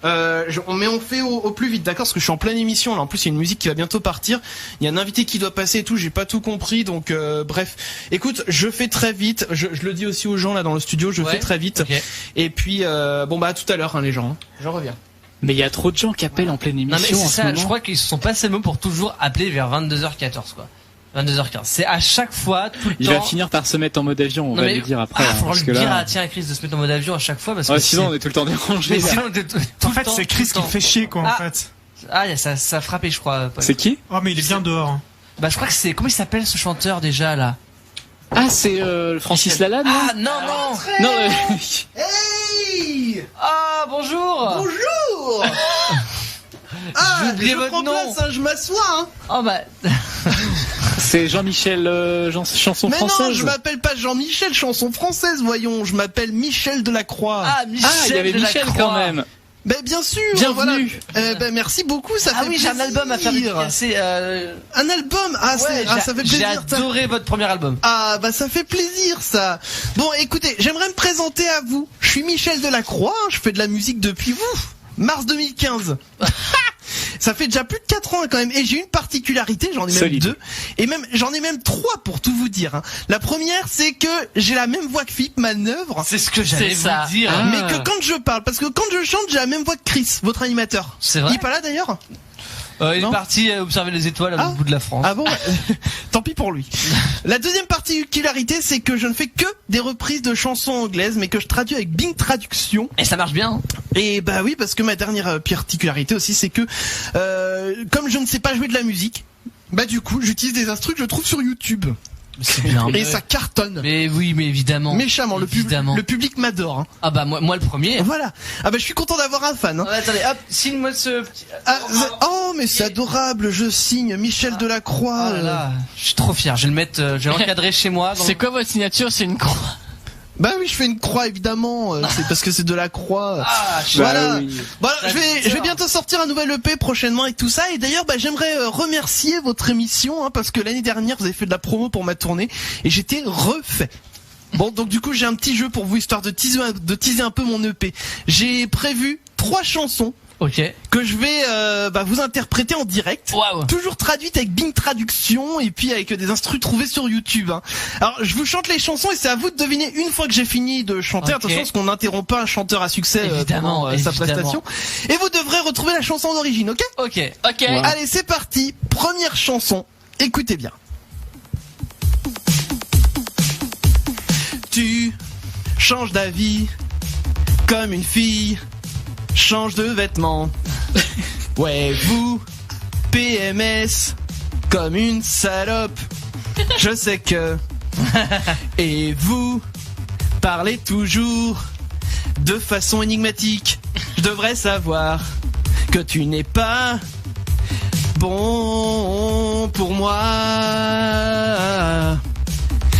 Mais on fait au plus vite, d'accord? Parce que je suis en pleine émission là. En plus, il y a une musique qui va bientôt partir. Il y a un invité qui doit passer et tout. J'ai pas tout compris, donc bref. Écoute, je fais très vite. Je le dis aussi aux gens là dans le studio. Je Ouais. fais très vite. Ok. Et puis bon bah à tout à l'heure, hein, les gens. Je reviens. Mais il y a trop de gens qui appellent en pleine Non, mais émission c'est en ce ça, moment. je crois qu'ils se sont passés le mot pour toujours appeler vers 22h14, quoi. 22h15. C'est à chaque fois, tout le Il temps. va finir par se mettre en mode avion, on Non, va mais- lui dire après. hein, Faudra parce lui que dire là... à tiens, Chris de se mettre en mode avion à chaque fois parce que Ouais, sinon c'est- on est tout le temps dérangé. Mais là. sinon, tout En le fait, temps, c'est tout Chris le qui temps. me fait chier, quoi, en Ah. fait. Ah, ça a frappé, je crois. Paul. C'est qui? Oh, mais il est bien dehors. hein. Bah, je crois que c'est, comment il s'appelle ce chanteur déjà, là? Ah, c'est Francis Lalanne. Ah, non, non! Non, Hey! Ah, bonjour! Bonjour. Ah, J'ai oublié je votre prends nom. place, hein, je m'assois. Hein. Oh, bah, c'est Jean-Michel chanson Mais française. non, je m'appelle pas Jean-Michel, chanson française, voyons. Je m'appelle Michel Delacroix. ah, Michel. Ah, il y avait Michel Delacroix. quand même. Ben bien sûr. Bienvenue. Voilà. Ben merci beaucoup, ça Ah fait oui, j'ai un plaisir. album à faire dédicacer, Un album. Ah, ouais, ça fait j'ai plaisir. ça. adoré votre premier album. Ah bah ça fait plaisir ça. Bon écoutez, j'aimerais me présenter à vous. Je suis Michel Delacroix, je fais de la musique depuis mars 2015. Ça fait déjà plus de 4 ans quand même. Et j'ai une particularité, j'en ai même Solide. 2. Et même j'en ai même 3 pour tout vous dire. Hein. La première c'est que j'ai la même voix que Philippe Manœuvre. C'est ce que j'allais C'est ça. vous dire. Ah. Mais que quand je parle, parce que quand je chante, j'ai la même voix que Chris, votre animateur. C'est vrai. Il est pas là d'ailleurs? Il Non. est est parti observer les étoiles à Ah. l'autre bout de la France. Ah bon? Tant pis pour lui. La deuxième particularité, c'est que je ne fais que des reprises de chansons anglaises, mais que je traduis avec Bing Traduction. Et ça marche bien. Hein. Et bah oui, parce que ma dernière particularité aussi, c'est que comme je ne sais pas jouer de la musique, bah du coup, j'utilise des instrus que je trouve sur YouTube. C'est bien. Et ça cartonne. Mais oui, mais évidemment. Méchamment, Évidemment. le public m'adore. Hein. Ah bah moi le premier. Voilà. Ah bah je suis content d'avoir un fan. Hein. Ah, attendez, hop, signe-moi ce petit. Ah, oh mais c'est adorable, je signe Michel Delacroix. Oh là là, je suis trop fier. Je vais le mettre, je vais l'encadrer chez moi. dans- C'est quoi votre signature? C'est une croix. Bah oui, je fais une croix évidemment, c'est parce que c'est de la croix. Ah, je- Voilà. Bah oui. Voilà, je vais bientôt sortir un nouvel EP prochainement et tout ça. Et d'ailleurs, bah, j'aimerais remercier votre émission, hein, parce que l'année dernière, vous avez fait de la promo pour ma tournée et j'étais refait. Bon, donc du coup, j'ai un petit jeu pour vous, histoire de teaser un peu mon EP. J'ai prévu 3 chansons Ok. que je vais vous interpréter en direct. Waouh. Toujours traduite avec Bing Traduction et puis avec des instrus trouvés sur YouTube. Hein. Alors je vous chante les chansons et c'est à vous de deviner une fois que j'ai fini de chanter. Ok. Attention parce qu'on n'interrompt pas un chanteur à succès Évidemment, pendant sa évidemment. prestation. Et vous devrez retrouver la chanson d'origine, ok? Ok. Ok. Allez, c'est parti. Première chanson. Écoutez bien. Tu changes d'avis comme une fille change de vêtements. Ouais, vous, PMS, comme une salope. Je sais que. Et vous, parlez toujours de façon énigmatique. Je devrais savoir que tu n'es pas bon pour moi.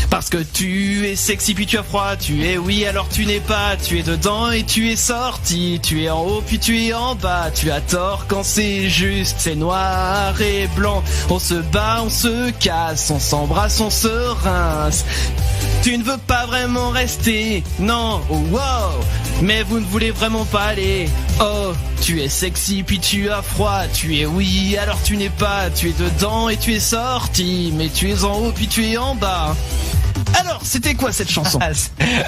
Parce que tu es sexy puis tu as froid, tu es oui alors tu n'es pas, tu es dedans et tu es sorti, tu es en haut puis tu es en bas, tu as tort quand c'est juste, c'est noir et blanc, on se bat, on se casse, on s'embrasse, on se rince. Tu ne veux pas vraiment rester, non, oh wow, mais vous ne voulez vraiment pas aller. Oh, tu es sexy puis tu as froid, tu es oui alors tu n'es pas, tu es dedans et tu es sorti, mais tu es en haut puis tu es en bas. Alors, c'était quoi cette chanson?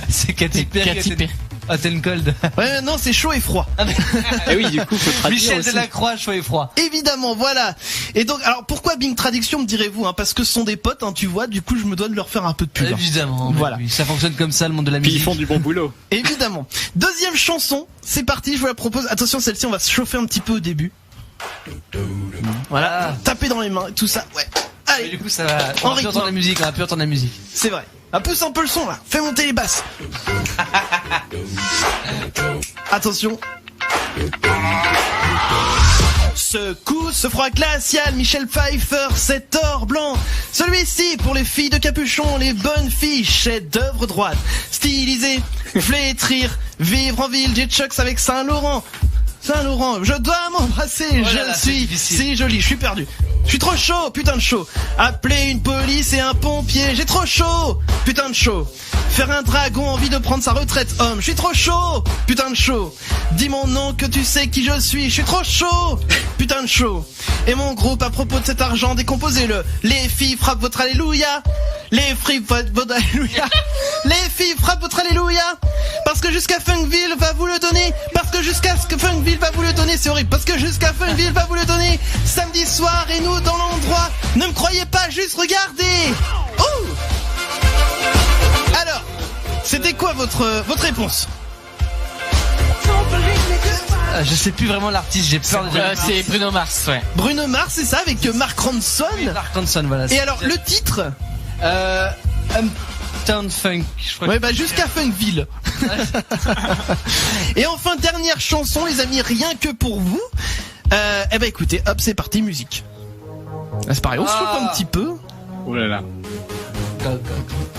C'est Katy Perry. Katy Perry. Hot and Cold. Ouais, non, c'est chaud et froid. Et oui, du coup, faut traduire Michel aussi. Delacroix, chaud et froid. Évidemment, voilà. Et donc, alors pourquoi Bing Traduction me direz-vous, hein, parce que ce sont des potes, hein, tu vois, du coup je me dois de leur faire un peu de pub. Hein. Évidemment. Voilà. Oui, ça fonctionne comme ça, le monde de la Puis musique. ils font du bon boulot. Évidemment. Deuxième chanson, c'est parti, je vous la propose. Attention, celle-ci, on va se chauffer un petit peu au début. Voilà, Ah. taper dans les mains, tout ça, ouais. Et Allez, du coup, ça va. En On va plus rythme. entendre la musique, on va plus entendre la musique. c'est vrai. Ah, pousse un peu le son là, fais monter les basses. Attention. Ce froid glacial, Michel Pfeiffer, cet or blanc. Celui-ci pour les filles de capuchon, les bonnes filles, chef d'œuvre droite. Stylisé, flétrir, vivre en ville, j'ai Chucks avec Saint-Laurent. Saint-Laurent, je dois m'embrasser, Oh là je là, c'est suis difficile. si jolie, je suis perdu. Je suis trop chaud, putain de chaud. Appeler une police et un pompier, j'ai trop chaud, putain de chaud. Faire un dragon, envie de prendre sa retraite, homme, je suis trop chaud, putain de chaud. Dis mon nom que tu sais qui je suis trop chaud, putain de chaud. Et mon groupe à propos de cet argent, décomposez-le. Les filles frappent votre alléluia. Les filles frappent votre alléluia. Les filles frappent votre alléluia. Parce que jusqu'à Funkville va vous le donner. Parce que jusqu'à ce que Funkville va vous le donner, c'est horrible. Parce que jusqu'à Funkville va vous le donner. Samedi soir et nous dans l'endroit. Ne me croyez pas, juste regardez. Ouh. Alors, c'était quoi votre réponse? Je sais plus vraiment l'artiste, j'ai peur de C'est Bruno Mars, ouais. Bruno Mars, c'est ça, avec Mark Ronson. Mark Ronson, voilà. Et alors, le titre? Uptown Funk, je crois. Ouais, bah jusqu'à Funkville. Et enfin, dernière chanson, les amis, rien que pour vous. Eh ben écoutez, hop, c'est parti, musique. Ah, c'est pareil, on se chauffe un petit peu. Oh là là.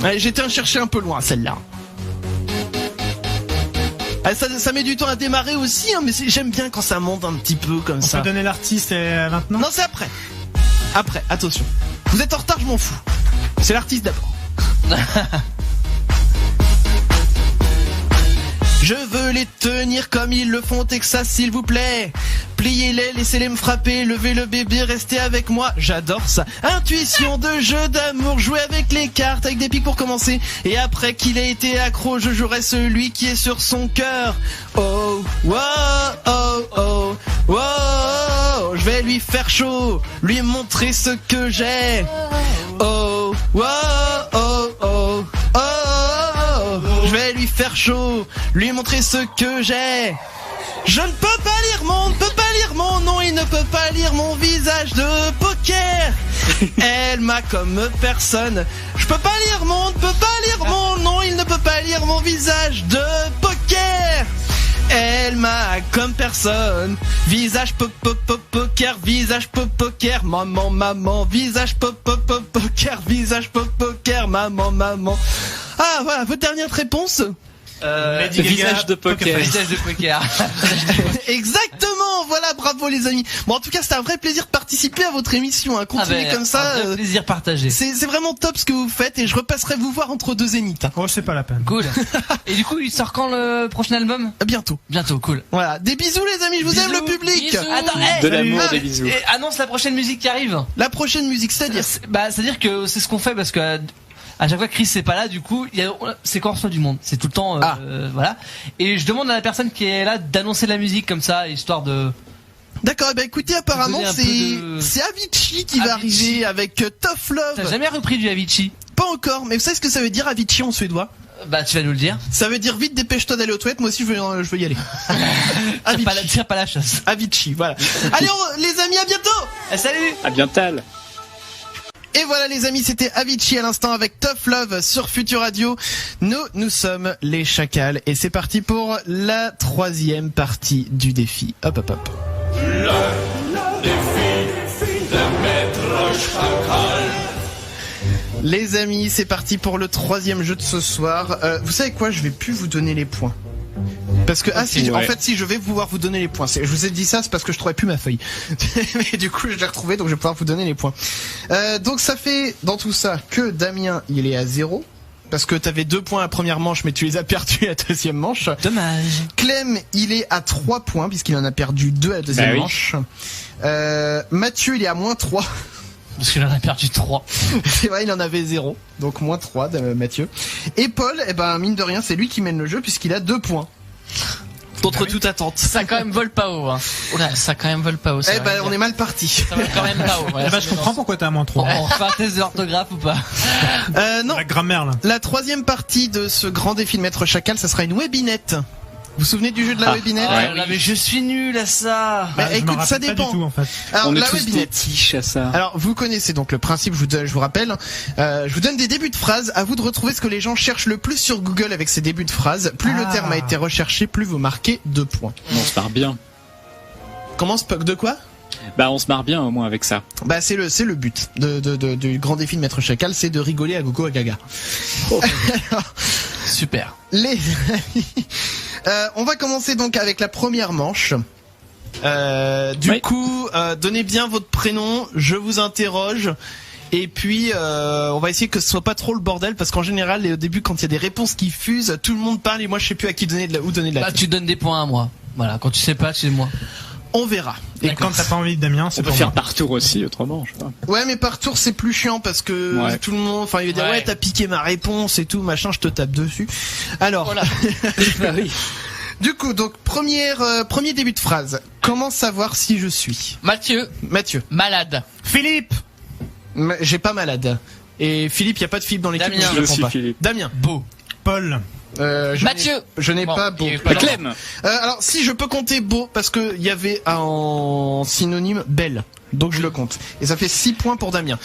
Ouais, j'étais à chercher un peu loin, celle-là. Ah, ça met du temps à démarrer aussi, hein, mais j'aime bien quand ça monte un petit peu comme On ça. peut donner l'artiste maintenant? Non, c'est après. Après, attention. Vous êtes en retard, je m'en fous. C'est l'artiste d'abord. Je veux les tenir comme ils le font au Texas, s'il vous plaît. Pliez-les, laissez-les me frapper, levez le bébé, restez avec moi. J'adore ça. Intuition de jeu d'amour, jouer avec les cartes, avec des piques pour commencer. Et après qu'il ait été accro, je jouerai celui qui est sur son cœur. Oh, wow, oh, oh, wow. Je vais lui faire chaud, lui montrer ce que j'ai. Oh, wow, oh, oh, oh. Je vais lui faire chaud, lui montrer ce que j'ai. Je ne peux pas lire on ne peut pas lire mon nom, il ne peut pas lire mon visage de poker. Elle m'a comme personne. Je peux pas lire on ne peut pas lire mon nom, il ne peut pas lire mon visage de poker. Elle m'a comme personne. Visage poker, visage poker, maman, visage poker, visage poker, maman. Ah voilà, votre dernière réponse. Lady Gaga, visage de poker. Visage de poker. Exactement, voilà, bravo les amis. Bon, en tout cas, c'était un vrai plaisir de participer à votre émission. Hein. Continuez comme ça. Un vrai plaisir partagé. C'est vraiment top ce que vous faites et je repasserai vous voir entre deux zéniths. Oh, c'est pas la peine. Cool. Et du coup, il sort quand le prochain album? Bientôt. Bientôt, cool. Voilà, des bisous les amis, je vous aime le public. Bisous. Attends, De l'amour, des bisous. Et annonce la prochaine musique qui arrive. La prochaine musique, c'est-à-dire C'est-à-dire que c'est ce qu'on fait parce que à chaque fois que Chris c'est pas là, du coup, c'est quand on reçoit du monde. C'est tout le temps, voilà. Et je demande à la personne qui est là d'annoncer la musique comme ça, histoire de. D'accord, eh ben écoutez, apparemment Donner un peu c'est Avicii qui va arriver avec Tough Love. T'as jamais repris du Avicii? Pas encore, mais vous savez ce que ça veut dire Avicii en suédois? Bah tu vas nous le dire. Ça veut dire vite dépêche-toi d'aller aux toilettes, moi aussi je veux y aller. Tire pas la chasse. Avicii, voilà. Allez les amis, à bientôt. Salut. À bientôt. Et voilà les amis, c'était Avicii à l'instant avec Tough Love sur Future Radio. Nous sommes les Chacals et c'est parti pour la troisième partie du défi. Hop hop hop. Le défi de Maître Chacal. Les amis, c'est parti pour le troisième jeu de ce soir. Vous savez quoi, je vais plus vous donner les points. Parce que en fait si je vais pouvoir vous donner les points. Je vous ai dit ça, c'est parce que je trouvais plus ma feuille. Mais du coup je l'ai retrouvée, donc je vais pouvoir vous donner les points. Donc ça fait dans tout ça que Damien il est à 0. Parce que t'avais 2 points à la première manche, mais tu les as perdus à la deuxième manche. Dommage. Clem il est à 3 points puisqu'il en a perdu 2 à la deuxième manche. Mathieu il est à -3. Parce qu'il en a perdu 3. C'est vrai, il en avait 0. Donc -3 de Mathieu. Et Paul, eh ben mine de rien, c'est lui qui mène le jeu puisqu'il a 2 points. Contre toute attente. Ça quand même vole pas haut. Hein. Oula, ça quand même vole pas haut. Eh ben, on est mal parti. Ça vole quand même pas haut. Voilà, Je comprends pourquoi t'es à -3. On refait un test d'orthographe ou pas? Non. La grammaire, là. La troisième partie de ce grand défi de Maître Chacal, ça sera une webinette. Vous vous souvenez du jeu de la webinette? Mais je suis nul à ça. Bah, écoute, ça dépend. Pas du tout, en fait. Alors, On est la tous webinette. des tiches à ça. Alors, vous connaissez donc le principe, je vous rappelle. Je vous donne des débuts de phrases. À vous de retrouver ce que les gens cherchent le plus sur Google avec ces débuts de phrases. Plus le terme a été recherché, plus vous marquez 2 points. On se marre bien. Comment de quoi? Bah on se marre bien au moins avec ça. Bah c'est le but du grand défi de Maître Chacal, c'est de rigoler à gogo à gaga. Alors, super. Les on va commencer donc avec la première manche. Du coup, donnez bien votre prénom, je vous interroge. Et puis, on va essayer que ce soit pas trop le bordel, parce qu'en général, au début, quand il y a des réponses qui fusent, tout le monde parle et moi, je sais plus à qui donner où donner de la Bah, tu donnes des points à moi. Voilà, quand tu sais pas, tu sais moi. On verra. Et quand t'as pas envie de Damien, c'est On peut pour faire moi. par tour aussi, autrement, je sais pas. Ouais, mais par tour, c'est plus chiant parce que tout le monde, enfin, il va dire, ouais, t'as piqué ma réponse et tout, machin, je te tape dessus. Alors. Voilà. Bah oui. Du coup, donc, premier début de phrase. Comment savoir si je suis? Mathieu, malade. Philippe! J'ai pas malade. Et Philippe, y a pas de Philippe dans l'équipe. Damien. donc je le Je suis prends pas. Philippe. Damien. Beau. Paul. Mathieu. Je n'ai Bon, pas beau. il est pas là. Clem. Alors, si je peux compter beau, parce que il y avait en synonyme belle. Donc je le compte. Et ça fait 6 points pour Damien.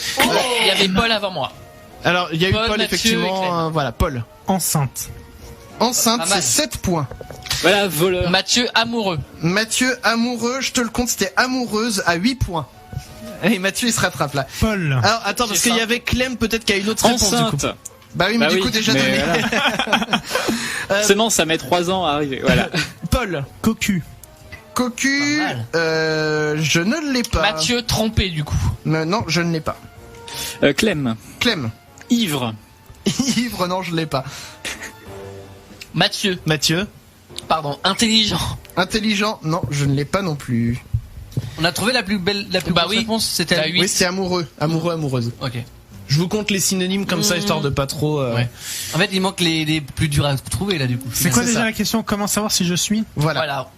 Il y avait Paul avant moi. Alors, il y a eu Paul, Paul, Mathieu et effectivement. Clem. Voilà, Paul. Enceinte. Enceinte, Pas c'est mal. 7 points. Voilà, voleur. Mathieu amoureux. Mathieu, amoureux, je te le compte, c'était amoureuse à 8 points. Et Mathieu, il se rattrape là. Paul. Alors, attends, parce qu'il y avait Clem, peut-être qu'il y a une autre réponse du coup. Enceinte. Bah oui, mais du coup, déjà mais donné. voilà. Seulement, ça met 3 ans à arriver. Voilà. Paul. Cocu. Cocu, Pas je ne l'ai pas. Mathieu trompé du coup. Non, je ne l'ai pas. Clem. Clem. Ivre. Ivre, non, je ne l'ai pas. Mathieu, Mathieu. pardon, intelligent. Intelligent, non, je ne l'ai pas non plus. On a trouvé la plus Bah grosse oui. réponse, c'était T'as la 8. Oui, c'est amoureux. Amoureux, amoureuse. Ok. Je vous compte les synonymes comme ça, histoire de pas trop... Ouais. En fait, il manque les plus durs à trouver là du coup. C'est quoi c'est déjà ça. la question? Comment savoir si je suis? Voilà, Voilà.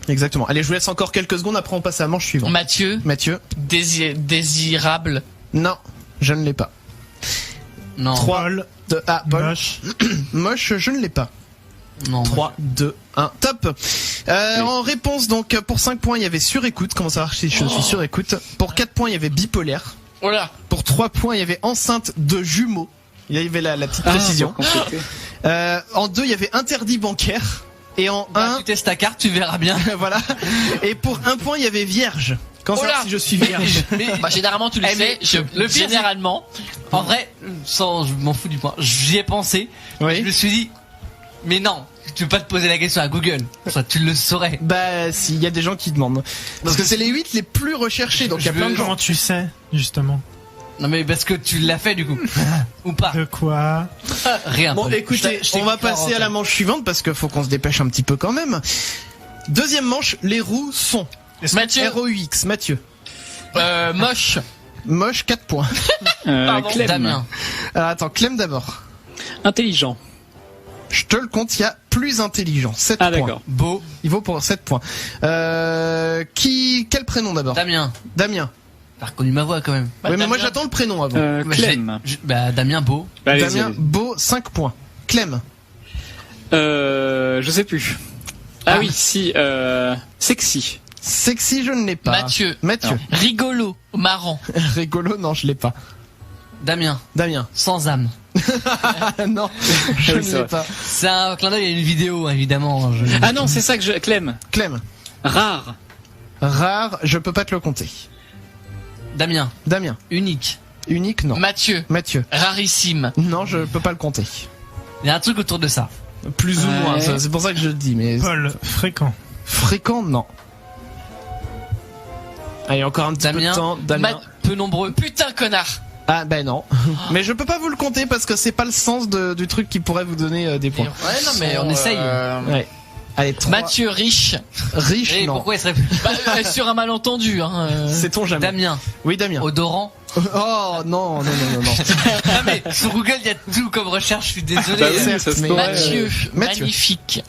exactement. Allez, je vous laisse encore quelques secondes, après on passe à la manche suivante. Mathieu, Mathieu. désirable. Non, je ne l'ai pas. Non. 3, Paul. 2, Paul. Moche. Moche, je ne l'ai pas. Non. 3, 2, 1, top. En réponse, donc, pour 5 points, il y avait surécoute. Comment savoir si je suis sur écoute? Pour 4 points, il y avait bipolaire. Oh là. Pour 3 points, il y avait enceinte de jumeaux. Il y avait la petite précision. pour compléter. En 2, il y avait interdit bancaire. Et en Bah, 1, tu testes ta carte, tu verras bien. voilà. Et pour 1 point, il y avait vierge. Comment savoir là. si je suis vierge? Bah généralement tu le Eh, mais sais. le pire, Généralement. En vrai, je m'en fous du point. J'y ai pensé. Oui. Je me suis dit, Mais non, tu peux pas te poser la question à Google. Ça, tu le saurais. Bah, s'il y a des gens qui demandent. Parce que c'est les 8 les plus recherchés, donc il y a plein de gens. Comment tu sais, justement? Non mais parce que tu l'as fait du coup. Ou pas. De quoi? Rien. Bon, Paul. écoutez, Je on va t'écoute passer à la manche suivante parce qu'il faut qu'on se dépêche un petit peu quand même. Deuxième manche, les roues sont. Mathieu. ROUX, Mathieu. Moche. Moche, 4 points. Pardon, Clem. Damien. Alors attends, Clem d'abord. Intelligent. Je te le compte, il y a plus intelligent, 7 Ah points. d'accord. Beau. Il vaut pour 7 points. Quel prénom d'abord? Damien. Damien. T'as reconnu ma voix quand même. Bah, Oui, mais moi Damien. j'attends le prénom avant. Bah, Clem. Bah Damien Beau. Allez-y, Damien, allez-y. Beau, 5 points. Clem. Je sais plus. Ah oui, si. Sexy. Sexy, je ne l'ai pas. Mathieu. Mathieu. Rigolo. Marrant. Rigolo, non, je l'ai pas. Damien. Damien. Sans âme. Non, je Oui, ne c'est l'ai vrai. pas. C'est un clin d'œil à une vidéo évidemment. Ah non, c'est ça que je. Clem. Clem. Rare. Rare, je peux pas te le compter. Damien. Damien. Unique. Unique, non. Mathieu. Mathieu. Rarissime. Non, je peux pas le compter. Il y a un truc autour de ça. Plus ou Ouais. moins, c'est pour ça que je le dis, mais Paul, fréquent. fréquent, non. Allez, encore un petit Damien. peu de temps. Damien. Peu nombreux. Putain, connard. Ah ben non. Mais je peux pas vous le compter parce que c'est pas le sens du truc qui pourrait vous donner des points. Ouais non mais on essaye. Ouais. Allez, 3. Mathieu riche. Riche, Et non. pourquoi il serait Bah, sur un malentendu. Hein, Sait-on jamais. Damien. Oui, Damien. Odorant. Oh non, non, non, non, non. Non mais sur Google il y a tout comme recherche. Je suis désolé. Bah oui, certes, ça se mais- pourrait. Mathieu. Mathieu. Magnifique.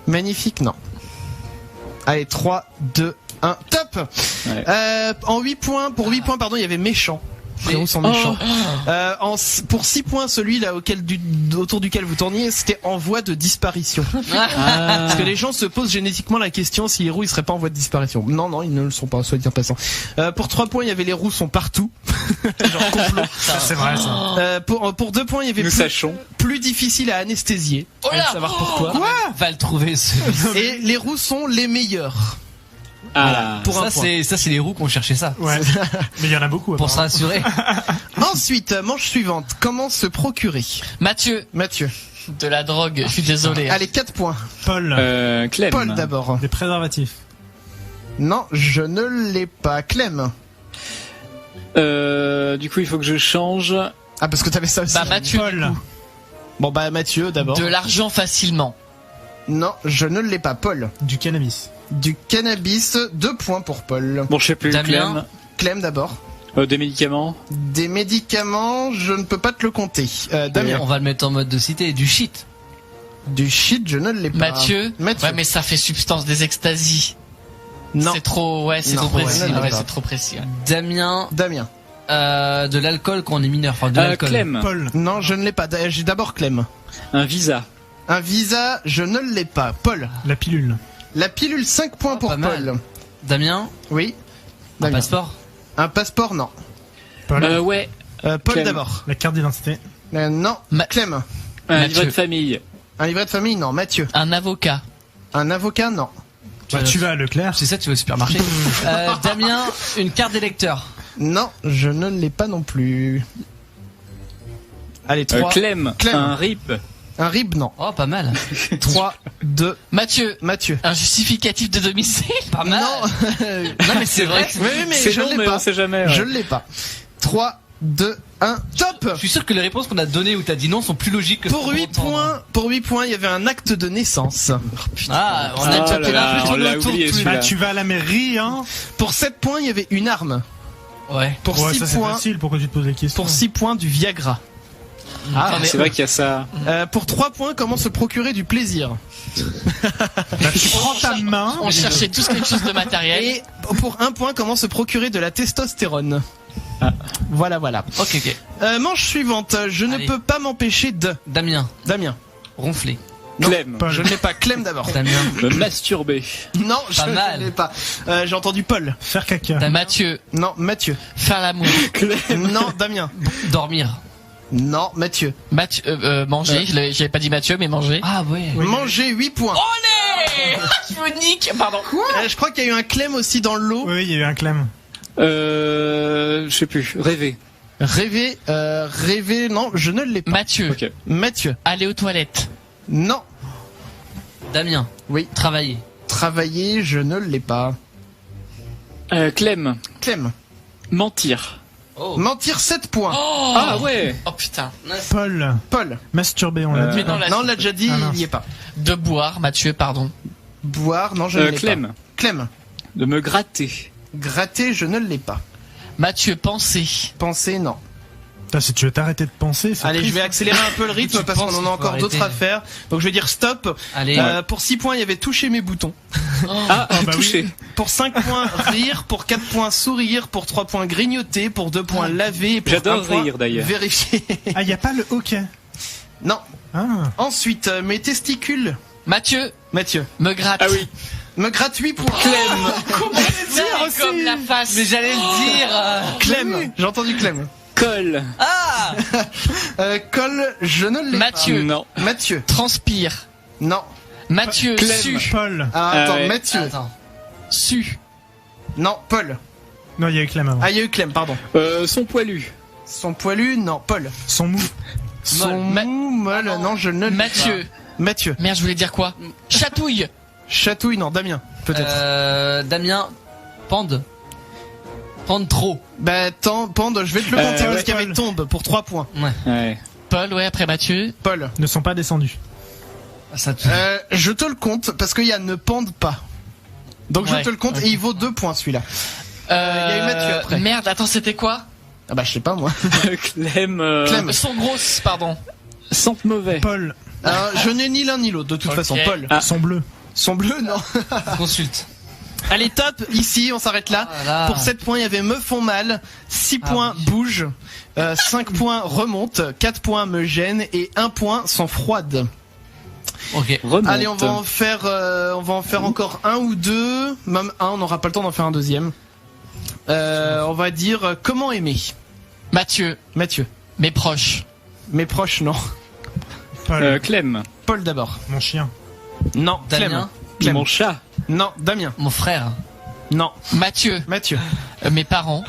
Magnifique, non. Allez, 3, 2, 1, top. Ouais. En 8 points, pour 8 points, pardon, il y avait méchant. Frérot sont méchants. Pour 6 points, celui là autour duquel vous tourniez, c'était en voie de disparition. Parce que les gens se posent génétiquement la question si les roues ils seraient pas en voie de disparition. Non, non, ils ne le sont pas, soit dit en passant. Pour 3 points, il y avait les roues sont partout. Genre complot. C'est vrai, ça. Pour 2 points, il y avait Nous sachons. plus difficile à anesthésier. Oh là. Allez savoir pourquoi. Va le trouver. Et les roues sont les meilleures. Ah. Pour un point. Ça c'est les roues qui ont cherché ça. Ouais. Mais il y en a beaucoup. Pour se apparemment. rassurer. Ensuite, manche suivante. Comment se procurer? Mathieu. Mathieu. De la drogue. Je suis désolé. Allez, 4 points. Paul, Clem. Paul d'abord. des préservatifs. Non, je ne l'ai pas. Clem. Du coup, il faut que je change. Ah, parce que t'avais ça aussi. Bah Mathieu. du Paul, coup. Bon, bah Mathieu d'abord. De l'argent facilement. Non, je ne l'ai pas. Paul. du cannabis. Du cannabis, 2 points pour Paul. Bon, je sais plus. Damien. Clem d'abord. Des médicaments. Des médicaments, je ne peux pas te le compter. Damien. On va le mettre en mode de cité. Du shit. Du shit, je ne l'ai pas. Mathieu. Mathieu. Ouais, mais ça fait substance des extasies. Non. C'est trop, ouais, c'est Non, trop ouais, précis. non, Ouais, non. c'est trop précis. Ouais. Damien. Damien. De l'alcool quand on est mineur. Enfin de l'alcool. Clem. Paul, Non, je ne l'ai pas. J'ai d'abord Clem. Un visa. Un visa, je ne l'ai pas. Paul. la pilule. La pilule, 5 points Oh, pour pas Paul. mal. Damien. Oui. Un Damien. passeport. Un passeport, non. Paul, Ouais. Paul Clem. d'abord. la carte d'identité. Non. Clem. Un Mathieu. livret de famille. Un livret de famille, non. Mathieu. Un avocat. Un avocat, non. Bah, tu vas à Leclerc. C'est ça tu vas au supermarché. Damien. Une carte d'électeur. Non, je ne l'ai pas non plus. Allez, 3. Clem. Clem. Un RIP. Un RIB, non. Oh pas mal. 3, 2, Mathieu. Mathieu. Un justificatif de domicile. Pas mal. Non. Non mais c'est vrai. Oui, mais C'est je long, l'ai mais pas. on sait jamais. Ouais. Je ne l'ai pas. 3, 2, 1, top. Je suis sûr que les réponses qu'on a données où t'as dit non sont plus logiques que ce Pour qu'on 8 entend. points, il y avait un acte de naissance. Ah, on a Ah déjà là fait là, un on peu l'a autour oublié, de tout. celui-là. Bah, tu vas à la mairie, hein. Pour 7 points, il y avait une arme. Ouais. Pour Ouais, 6 ça c'est points, facile. Pourquoi tu te poses les questions? pour 6 points du Viagra. Ah, mais- c'est vrai qu'il y a ça. Pour 3 points, comment se procurer du plaisir. Bah, tu prends ta main. On cherchait tous quelque chose de matériel. Et pour 1 point, comment se procurer de la testostérone. Ah. Voilà, voilà. Ok ok. Manche suivante, je ne Allez. peux pas m'empêcher de... Damien. Damien. Ronfler. Non. Clem. Paul. Je ne l'ai pas. Clem d'abord. Damien. Me masturber. Non, je Pas ne mal. l'ai pas. J'ai entendu Paul. Faire caca. Mathieu. Non, Mathieu. Faire l'amour. Non, Damien. Dormir. Non, Mathieu. Mathieu. Manger. J'avais pas dit Mathieu, mais manger. Ah ouais. Manger 8 points. Olé. Je me nique. Pardon. Je crois qu'il y a eu un Clem aussi dans le lot. Oui, il y a eu un Clem. Je sais plus. Rêver. Rêver, non, je ne l'ai pas. Mathieu. Ok. Mathieu. Aller aux toilettes. Non. Damien. Oui. Travailler. Travailler, je ne l'ai pas. Clem. Clem. Mentir. Oh. Mentir 7 points. Oh, Ah ouais. Oh putain. Paul. Paul. Masturber, on l'a dit. Mais non, Non, on l'a déjà dit, Ah, il mince. n'y est pas. De boire, Mathieu, pardon. Boire, non, je ne l'ai Clem. pas. Clem. De me gratter. Gratter, je ne l'ai pas. Mathieu, penser. Penser, non. Putain, si tu veux t'arrêter de penser, c'est Allez, je triste. vais accélérer un peu le rythme Tu parce qu'on penses en qu'il a faut encore d'autres arrêter. à faire. Donc je vais dire stop. Allez. Pour 6 points, il y avait toucher mes boutons. Ah, bah touché. Pour 5 points, rire. Pour 4 points, sourire. Pour 3 points, grignoter. Pour 2 points, laver. Et pour J'adore 1 point, rire, d'ailleurs. vérifier. Ah, y a pas le hockey. Non. Ah. Ensuite, mes testicules. Mathieu, Mathieu. me gratte. Ah oui. Me gratte 8 points. Clem. C'est comme la face. Mais j'allais le dire. Clem. J'ai entendu Clem. Col. Ah. Col, je ne l'ai Mathieu. Non. pas. Mathieu. Transpire. Non. Mathieu, Clem. su. Paul. Ah, attends, ouais. Mathieu. Attends. Su. Non, Paul. Non, il y a eu Clem avant. Ah, il y a eu Clem, pardon. Son poilu. Son poilu, non, Paul. Son mou. Son Ma- mou, molle, non, je ne l'ai Mathieu. pas. Mathieu. Merde, je voulais dire quoi? Chatouille. Chatouille, non, Damien, peut-être. Damien. Pende. Pende trop. Bah, Pande, je vais te le compter parce ouais, qu'il y avait Paul. tombe pour 3 points. Ouais. Paul, ouais, après Mathieu. Paul. Ne sont pas descendus. Ça te... Je te le compte parce qu'il y a ne pende pas. Donc Ouais. je te le compte et il vaut 2 points celui-là. y a eu Mathieu après. Merde, attends, c'était quoi? Ah bah je sais pas moi. Clem. Clem. Son grosse, pardon. Sente mauvais. Paul. Je n'ai ni l'un ni l'autre de toute Ok. façon. Paul. Ah. Son bleu. Son bleu, non. Consulte. Allez, top. Ici, on s'arrête là. Ah là. Pour 7 points, il y avait me font mal. 6 Ah points oui. bouge. 5 points remonte. 4 points me gêne. Et 1 point sont froides. Ok. Remonte. Allez, on va en faire encore un ou deux. Même un, on n'aura pas le temps d'en faire un deuxième. On va dire comment aimer. Mathieu, Mathieu. mes proches. Mes proches, non. Paul. Clem. Paul d'abord. Mon chien. Non. Damien. Clem. Clem. Mon chat. Non. Damien. Mon frère. Non. Mathieu, Mathieu. mes parents.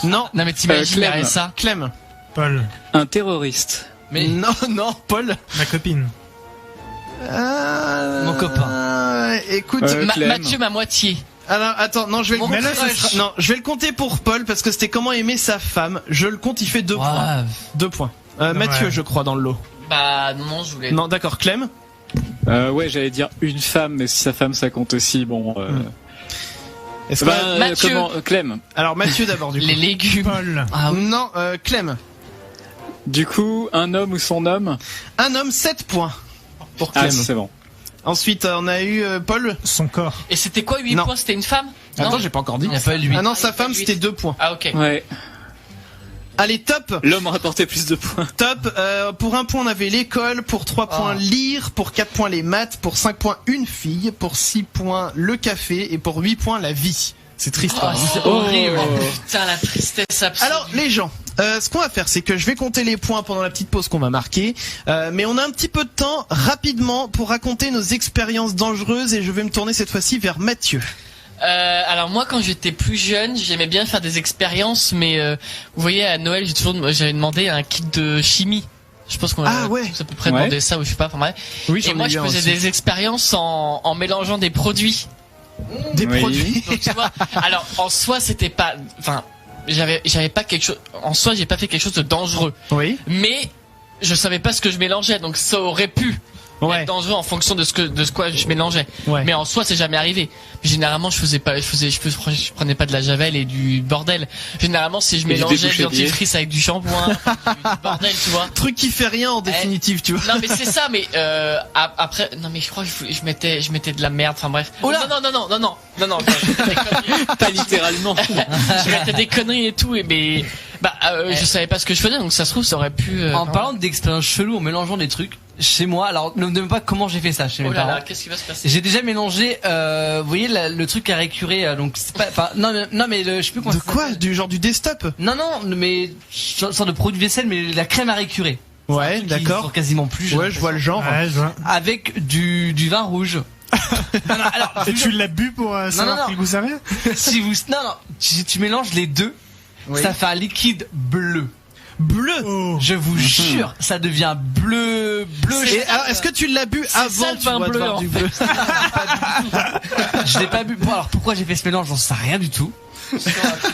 Non. Non, mais t'imagines, Clem. Larissa. Clem. Paul. Un terroriste. Mais Non, non. Paul. Ma copine. Mon copain. Écoute. Clem. Mathieu, ma moitié. Alors, attends, non, je vais Mon le compter. crush. Non, je vais le compter pour Paul parce que c'était comment aimer sa femme. Je le compte, il fait 2 points. Ouais. 2 points. Mathieu, Ouais. je crois, dans le lot. Bah, non, je voulais. Non, d'accord. Clem. Ouais, j'allais dire une femme, mais si sa femme ça compte aussi, bon. Est-ce Bah, que... Mathieu. Clem. Alors, Mathieu d'abord, du coup. Les légumes. Paul. Ah oui. Non, Clem. Du coup, un homme ou son homme. Un homme, 7 points. Pour Ah, Clem. c'est bon. Ensuite, on a eu Paul. Son corps. Et c'était quoi 8 Non. points? C'était une femme? Attends, Non. j'ai pas encore dit. Il n'y a pas lui. Ah non, Ah, sa il y a femme, pas c'était huit. 2 points. Ah, ok. Ouais. Allez, top. L'homme rapportait plus de points. Top. Pour 1 point, on avait l'école. Pour 3 points, lire. Pour 4 points, les maths. Pour 5 points, une fille. Pour 6 points, le café. Et pour 8 points, la vie. C'est triste. Oh, hein. c'est horrible. Putain, la tristesse absolue. Alors les gens, ce qu'on va faire, c'est que je vais compter les points pendant la petite pause qu'on va marquer, mais on a un petit peu de temps rapidement pour raconter nos expériences dangereuses et je vais me tourner cette fois-ci vers Mathieu. Alors moi quand j'étais plus jeune j'aimais bien faire des expériences mais vous voyez à Noël j'avais demandé un kit de chimie. Je pense qu'on Ah a ouais. tous à peu près Ouais. demandé ça ou je sais pas. Enfin bref. Oui, Et moi je faisais des expériences en mélangeant des produits. des Oui. produits. Donc tu vois. Alors en soi c'était pas. Enfin j'avais pas quelque chose. En soi j'ai pas fait quelque chose de dangereux. Oui. Mais je savais pas ce que je mélangeais donc ça aurait pu Ouais. être dangereux en fonction de ce quoi je mélangeais. Ouais. Mais en soi, c'est jamais arrivé. Généralement, je prenais pas de la javel et du bordel. Généralement, si je Et du mélangeais du débouché dentifrice avec du shampoing, du bordel, tu vois. Truc qui fait rien en définitive, tu vois. Non, mais c'est ça, mais, après, non, mais je crois que je mettais de la merde, enfin bref. Oh là Non, je mettais des conneries. Pas littéralement. Je mettais des conneries et tout, et mais, je savais pas ce que je faisais, donc ça se trouve, ça aurait pu, En parlant d'expériences cheloues en mélangeant des trucs, chez moi, alors ne me demande pas comment j'ai fait ça chez mes oh là parents. là, qu'est-ce qui va se passer? J'ai déjà mélangé, vous voyez le truc à récurer, donc c'est pas, enfin non mais je sais plus comment. De ça quoi? s'appelle. Du genre du desktop? Non, mais sorte de produit vaisselle, mais la crème à récurer. Ouais, Qui d'accord. sort quasiment plus. Ouais, je vois le genre. Ouais, je vois. Avec du vin rouge. Non, alors, Et tu l'as bu pour savoir non. quel goût ça avait? si tu mélanges les deux, Oui. ça fait un liquide bleu. bleu. Je vous jure, ça devient bleu. Et alors, est-ce que tu l'as bu avant ça, le tu vin vois, de bleu, voir en du bleu? Je l'ai pas bu. Bon, alors pourquoi j'ai fait ce mélange, j'en sais rien du tout.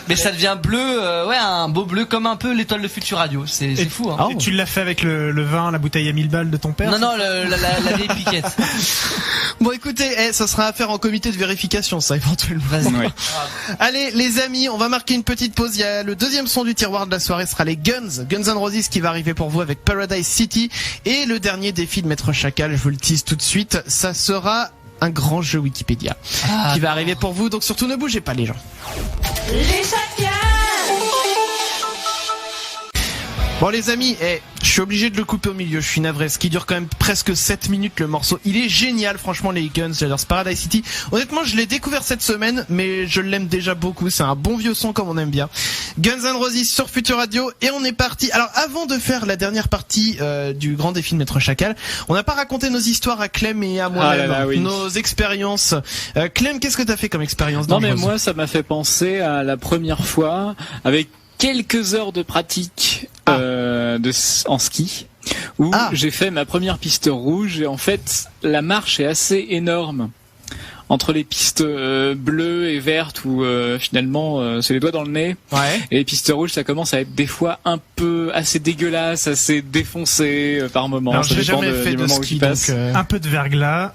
Mais ça devient bleu, un beau bleu comme un peu l'étoile de Futur Radio. C'est fou, hein. Et tu l'as fait avec le vin, la bouteille à 1000 balles de ton père? Non, la vieille piquette. Bon, écoutez, ça sera à faire en comité de vérification, ça, éventuellement. Oui. Allez, les amis, on va marquer une petite pause. Il y a le deuxième son du tiroir de la soirée sera les Guns N' Roses qui va arriver pour vous avec Paradise City. Et le dernier défi de Maître Chacal, je vous le tease tout de suite, ça sera un grand jeu Wikipédia qui va arriver pour vous. Donc surtout ne bougez pas, les gens. Les Chacals. Bon les amis, je suis obligé de le couper au milieu, je suis navré, ce qui dure quand même presque 7 minutes le morceau. Il est génial, franchement, les Guns, j'adore Paradise City. Honnêtement, je l'ai découvert cette semaine, mais je l'aime déjà beaucoup, c'est un bon vieux son comme on aime bien. Guns N' Roses sur Futur Radio, et on est parti. Alors avant de faire la dernière partie du grand défi de Maître Chacal, on n'a pas raconté nos histoires à Clem et à moi-même, oui. nos expériences. Clem, qu'est-ce que t'as fait comme expérience Non mais dangereuse? moi ça m'a fait penser à la première fois avec quelques heures de pratique en ski où j'ai fait ma première piste rouge et en fait la marche est assez énorme entre les pistes bleues et vertes où finalement c'est les doigts dans le nez et les pistes rouges ça commence à être des fois un peu assez dégueulasse, assez défoncé par moments. Alors ça j'ai dépend jamais fait du de moment où ski tu passes. donc Un peu de verglas.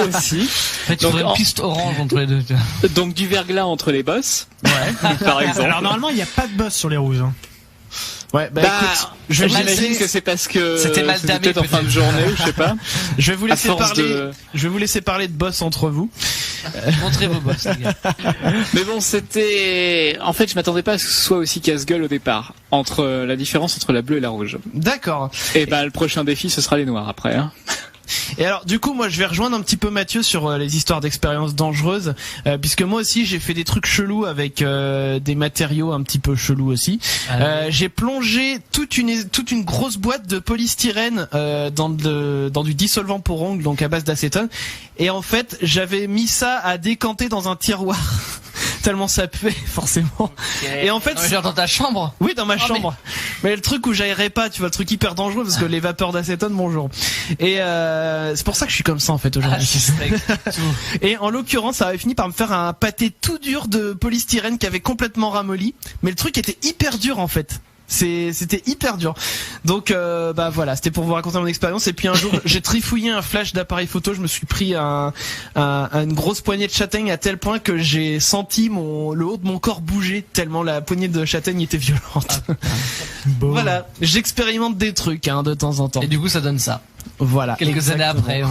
Aussi. En fait, tu ferais une piste orange entre les deux. Donc du verglas entre les bosses, par exemple. Alors normalement, il n'y a pas de boss sur les rouges. Hein. Ouais, écoute, j'imagine que c'est parce que c'était mal damé, peut-être en fin de journée ou je sais pas. Je vais vous laisser À force parler. Je vais vous laisser parler de boss entre vous. Montrez vos boss, les gars. Mais bon, c'était. En fait, je m'attendais pas à ce que ce soit aussi casse-gueule au départ. Entre la différence entre la bleue et la rouge. D'accord. Et le prochain défi, ce sera les noirs après. Hein. Et alors du coup moi je vais rejoindre un petit peu Mathieu sur les histoires d'expériences dangereuses puisque moi aussi j'ai fait des trucs chelous avec des matériaux un petit peu chelous aussi. J'ai plongé toute une grosse boîte de polystyrène dans du dissolvant pour ongles donc à base d'acétone et en fait j'avais mis ça à décanter dans un tiroir tellement ça puait forcément. Et en fait genre dans ta chambre? Oui, dans ma chambre. Mais le truc où j'aérais pas, tu vois, le truc hyper dangereux parce que les vapeurs d'acétone, bonjour. Et c'est pour ça que je suis comme ça en fait aujourd'hui. Et en l'occurrence, ça avait fini par me faire un pâté tout dur de polystyrène qui avait complètement ramolli, mais le truc était hyper dur en fait. C'était hyper dur. Donc voilà, c'était pour vous raconter mon expérience. Et puis un jour, j'ai trifouillé un flash d'appareil photo. Je me suis pris une grosse poignée de châtaigne à tel point que j'ai senti le haut de mon corps bouger tellement la poignée de châtaigne était violente. Voilà, j'expérimente des trucs de temps en temps. Et du coup, ça donne ça. Voilà. Quelques années après.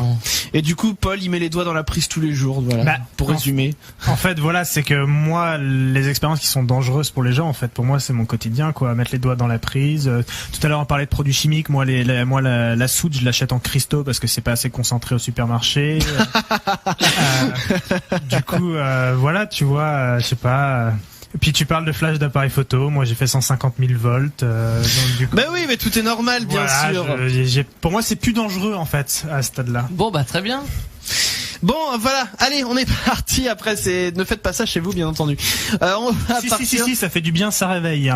Et du coup, Paul, il met les doigts dans la prise tous les jours. Voilà. Pour résumer. En fait, voilà, c'est que moi, les expériences qui sont dangereuses pour les gens, en fait, pour moi, c'est mon quotidien, quoi. Mettre les doigts dans la prise. Tout à l'heure, on parlait de produits chimiques. Moi, la soude, je l'achète en cristaux parce que c'est pas assez concentré au supermarché. Du coup, voilà, tu vois, je sais pas. Et puis tu parles de flash d'appareil photo. Moi, j'ai fait 150 000 volts. Donc, du coup, bah oui, mais tout est normal, bien sûr. Pour moi, c'est plus dangereux en fait à ce stade-là. Bon, bah très bien. Bon, voilà. Allez, on est parti. Après, ne faites pas ça chez vous, bien entendu. On va partir. Si, ça fait du bien, ça réveille.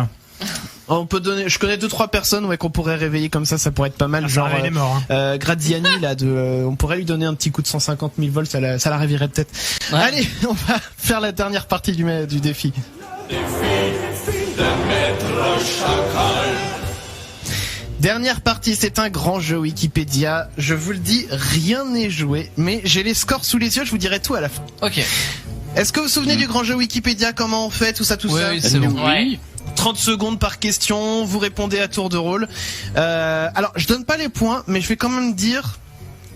On peut donner. Je connais 2-3 personnes qu'on pourrait réveiller comme ça pourrait être pas mal. Genre il est mort. Graziani là on pourrait lui donner un petit coup de 150 000 volts, ça la réveillerait peut-être. Ouais. Allez, on va faire la dernière partie du défi. Dernière partie, c'est un grand jeu Wikipédia. Je vous le dis, rien n'est joué, mais j'ai les scores sous les yeux, je vous dirai tout à la fin. Ok. Est-ce que vous vous souvenez du grand jeu Wikipédia, comment on fait, tout ça Oui, c'est bon. Ouais. 30 secondes par question, vous répondez à tour de rôle. Alors, je donne pas les points, mais je vais quand même dire,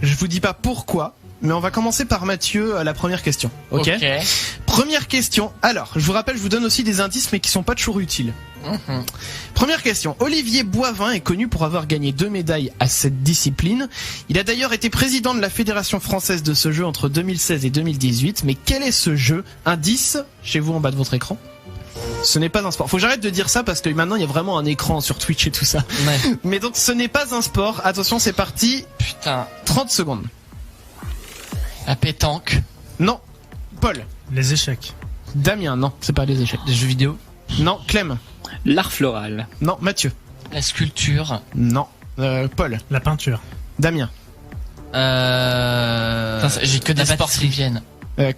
je vous dis pas pourquoi, mais on va commencer par Mathieu, la première question. Ok. Première question. Alors, je vous rappelle, je vous donne aussi des indices, mais qui sont pas toujours utiles. Première question. Olivier Boivin est connu pour avoir gagné 2 médailles à cette discipline. Il a d'ailleurs été président de la Fédération française de ce jeu entre 2016 et 2018. Mais quel est ce jeu? Indice, chez vous en bas de votre écran. Ce n'est pas un sport. Faut que j'arrête de dire ça parce que maintenant il y a vraiment un écran sur Twitch et tout ça. Ouais. Mais donc ce n'est pas un sport. Attention, c'est parti. Putain. 30 secondes. La pétanque. Non. Paul. Les échecs. Damien, non, c'est pas les échecs. Des jeux vidéo. Non, Clem. L'art floral. Non, Mathieu. La sculpture. Non. Paul. La peinture. Damien. Putain, j'ai que des sports qui viennent.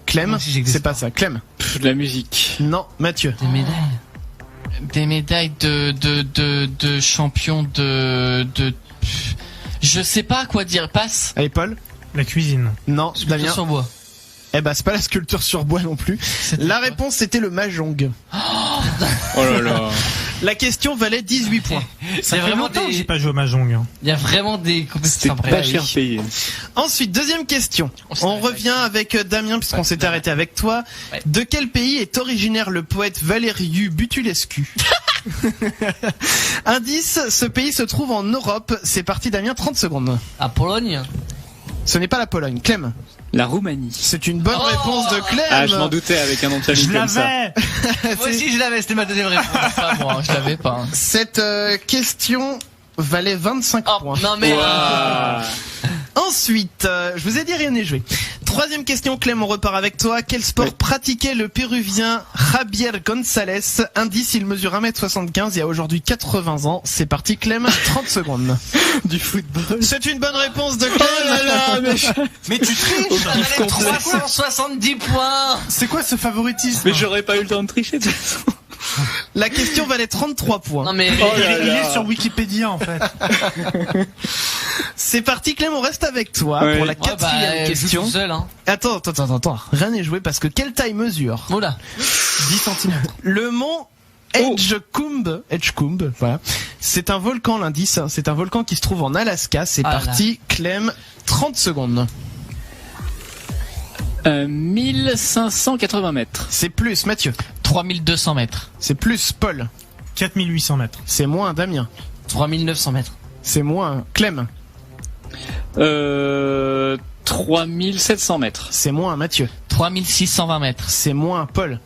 Clem. Moi aussi, j'ai que des C'est pas ça. Clem. De la musique. Non, Mathieu. Des médailles. Des médailles de champion de. Je sais pas quoi dire. Passe. Allez, Paul. La cuisine. Non, Damien. Sur bois. Eh ben, c'est pas la sculpture sur bois non plus. La réponse, c'était le mahjong. Oh là là. La question valait 18 points. C'est Fait vraiment longtemps que j'ai des. pas joué au mahjong. Hein. Il y a vraiment des C'était compétitions. pas cher payé. Ensuite, deuxième question. On revient avec Damien, puisqu'on Ouais, s'était Damien. arrêté avec toi. Ouais. De quel pays est originaire le poète Valeriu Butulescu? Indice, ce pays se trouve en Europe. C'est parti, Damien, 30 secondes. À Pologne. Ce n'est pas la Pologne. Clem. La Roumanie. C'est une bonne Oh réponse de Clem. Ah, je m'en doutais avec un nom de famille Je comme ça. l'avais. Moi aussi je l'avais, c'était ma deuxième réponse. Pas moi, je l'avais pas. Hein. Cette question valait 25 Oh points. non mais. Ouah. Ensuite, je vous ai dit rien n'est joué. Troisième question, Clem, on repart avec toi. Quel sport Oui. pratiquait le Péruvien Javier González? Indice, il mesure 1m75 et a aujourd'hui 80 ans. C'est parti, Clem, 30 secondes. Du football. C'est une bonne réponse de Clem. Oh là là, mais Mais tu triches. Ça valait 370 points. C'est quoi ce favoritisme? Mais j'aurais pas eu le temps de tricher de toute façon. La question valait 33 points. Non mais. Oh là Il là. est sur Wikipédia en fait. C'est parti, Clem, on reste avec toi Ouais. pour la Ouais, bah, quatrième je joue question. tout seul hein. Attends. Rien n'est joué parce que quelle taille mesure Oula. 10 cm. Le mont Edgecumbe, voilà. C'est un volcan, l'indice. C'est un volcan qui se trouve en Alaska. C'est Ah là. parti, Clem, 30 secondes. 1580 mètres. C'est plus, Mathieu. 3200 mètres. C'est plus, Paul. 4800 mètres. C'est moins, Damien. 3900 mètres. C'est moins, Clem. 3700 mètres. C'est moins, Mathieu. 3620 mètres. C'est moins, Paul.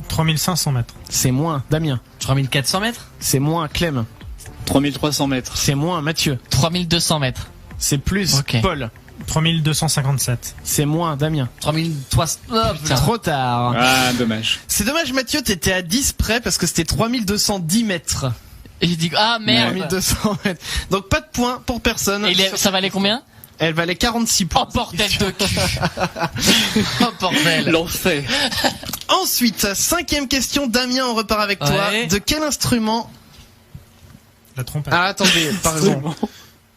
3500 mètres. C'est moins, Damien. 3400 mètres. C'est moins, Clem. 3300 mètres. C'est moins, Mathieu. 3200 mètres. C'est plus, Ok. Paul. 3257. C'est moins, Damien. 3300. Oh, putain. Trop tard. Ah, dommage. C'est dommage, Mathieu, t'étais à 10 près parce que c'était 3210 mètres. Et j'ai dit, ah merde. 3200 mètres. Donc pas de points pour personne. Et ça valait combien? Elle valait 46 points. Oh bordel de cul. Oh bordel. L'enfer. Ensuite, cinquième question, Damien, on repart avec toi. Ouais. De quel instrument? La trompette. Ah, attendez, pardon.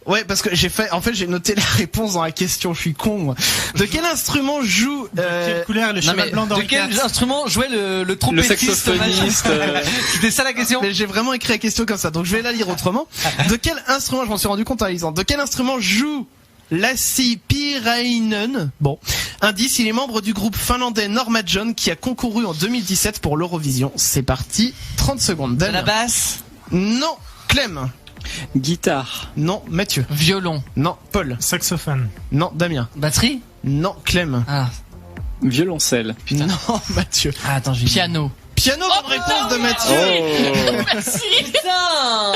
Ouais, parce que j'ai noté la réponse dans la question, je suis con, moi. De quel instrument joue, Quelle couleur est le Non cheval mais blanc de d'Henri quel IV? instrument jouait le Le trompettiste saxophoniste. C'était ça la question. mais j'ai vraiment écrit la question comme ça, donc je vais la lire autrement. De quel instrument, je m'en suis rendu compte en la lisant, de quel instrument joue Lassi Pirainen? Bon. Indice, il est membre du groupe finlandais Norma John qui a concouru en 2017 pour l'Eurovision. C'est parti, 30 secondes. De la Damien. basse. Non. Clem. Guitare. Non. Mathieu. Violon. Non. Paul. Saxophone. Non. Damien. Batterie. Non. Clem. Ah. Violoncelle. Non. Mathieu. Ah attends j'ai. Piano. Piano, bonne réponse de Mathieu. Oh. Merci. Putain.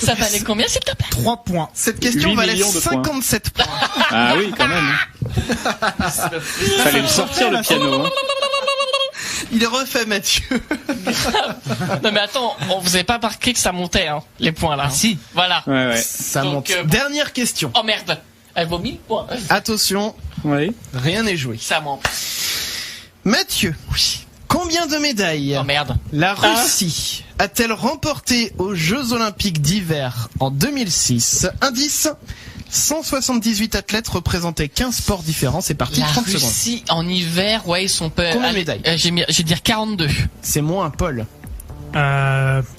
Ça valait combien s'il te plaît? 3 points. Cette question 8 valait millions de points. 57 points. Ah oui, quand même. Fallait le sortir le piano. Hein. Il est refait, Mathieu. Non mais attends, vous avez pas marqué que ça montait hein, les points là. Si. Voilà. Ouais, ouais. Ça Donc, monte. Dernière question. Oh merde. Elle vaut 1000 points. Attention, Oui. rien n'est joué. Ça monte. Mathieu, combien de médailles Oh merde. la Russie a-t-elle remporté aux Jeux Olympiques d'hiver en 2006? Indice, 178 athlètes représentaient 15 sports différents. C'est parti, La 30 secondes. Russie en hiver, ouais, ils sont pas. Combien de Allez, médailles je vais dire 42. C'est moins Paul.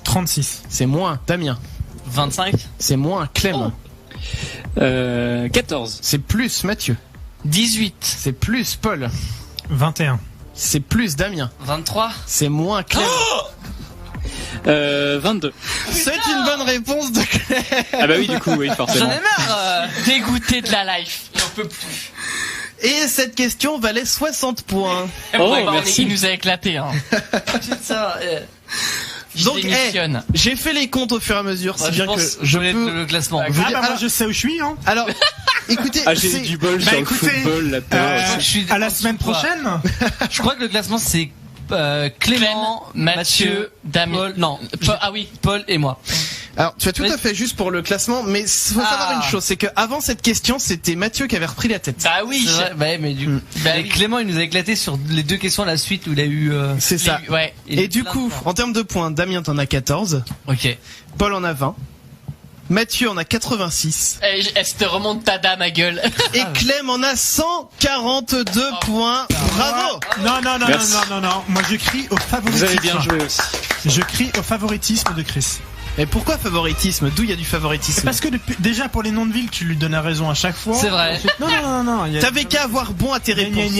36. C'est moins Damien. 25. C'est moins Clem. 14. C'est plus Mathieu. 18. C'est plus Paul. 21. C'est plus Damien. 23. C'est moins Clem. 22. C'est une bonne réponse de Clem. Ah bah oui, du coup, oui, J'en forcément. ai marre. Dégoûté de la life. J'en peux plus. Et cette question valait 60 points. Oh, Ouais, bah, merci. il nous a éclaté. Hein. Putain. Je Donc, démissionne. j'ai fait les comptes au fur et à mesure, si je bien pense que je connais peux le classement. vous Ah dire. bah moi Alors, je sais où je suis hein. alors, écoutez, Ah, j'ai c'est- eu du bol Bah, sur écoutez, le football là-dedans. je suis à la en semaine dessous de toi. prochaine. Je crois que le classement c'est Clément, Mathieu, Damien. Paul, non. Ah oui. Paul et moi. Alors, tu as tout à fait juste pour le classement, mais faut savoir une chose, c'est que avant cette question, c'était Mathieu qui avait repris la tête. Bah oui. C'est vrai, ouais, mais du coup, oui. Clément, il nous a éclaté sur les deux questions à la suite où il a eu. C'est ça. Ouais. Et du coup, en termes de points, Damien t'en as 14, Ok. Paul en a 20, Mathieu en a 86, Elle se te remonte ta dame à gueule. et Clem en a 142 points. Bravo! Non. Moi, je crie au favoritisme. Vous avez bien joué aussi. Je crie au favoritisme de Chris. Et pourquoi favoritisme? D'où il y a du favoritisme? Parce que déjà pour les noms de villes, tu lui donnes raison à chaque fois. C'est vrai. Non. T'avais qu'à avoir bon à tes réponses.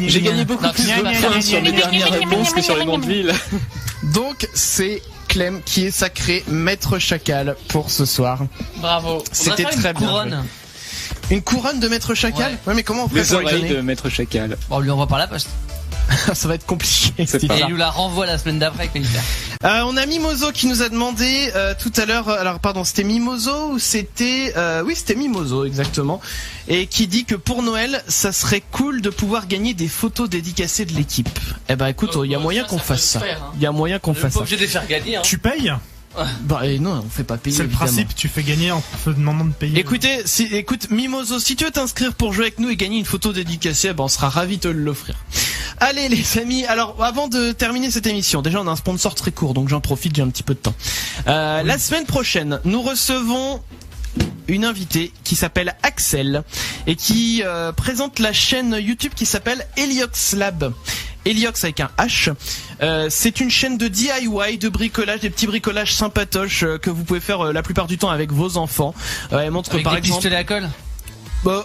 J'ai gagné beaucoup plus de points sur les dernières réponses que sur les noms de villes. Donc, c'est Clem qui est sacré maître chacal pour ce soir. Bravo. C'était très bien. Couronne. Une couronne de maître chacal? Ouais, mais comment on fait Les pour lui oreilles donner? de Maître Chacal. Bon, on lui envoie par la poste. Ça va être compliqué. C'est cette pas Et histoire. il nous la renvoie la semaine d'après avec Jennifer. On a Mimoso qui nous a demandé tout à l'heure. Alors pardon, c'était Mimoso ou c'était oui, c'était Mimoso exactement. Et qui dit que pour Noël, ça serait cool de pouvoir gagner des photos dédicacées de l'équipe. Eh ben écoute, il y a moyen qu'on fasse ça. Il y a moyen qu'on fasse Pas ça. obligé de les faire gagner. Hein. Tu payes. Bah non, on fait pas payer. C'est le évidemment. principe. Tu fais gagner en te demandant de payer. Écoutez, écoute Mimoso, si tu veux t'inscrire pour jouer avec nous et gagner une photo dédicacée, on sera ravis de te l'offrir. Allez les amis, alors avant de terminer cette émission, déjà on a un sponsor très court, donc j'en profite, j'ai un petit peu de temps. La semaine prochaine, nous recevons une invitée qui s'appelle Axel et qui présente la chaîne YouTube qui s'appelle Heliox Lab. Heliox avec un H. C'est une chaîne de DIY, de bricolage, des petits bricolages sympatoches que vous pouvez faire la plupart du temps avec vos enfants. Elle montre Avec par des exemple, pistolets à colle.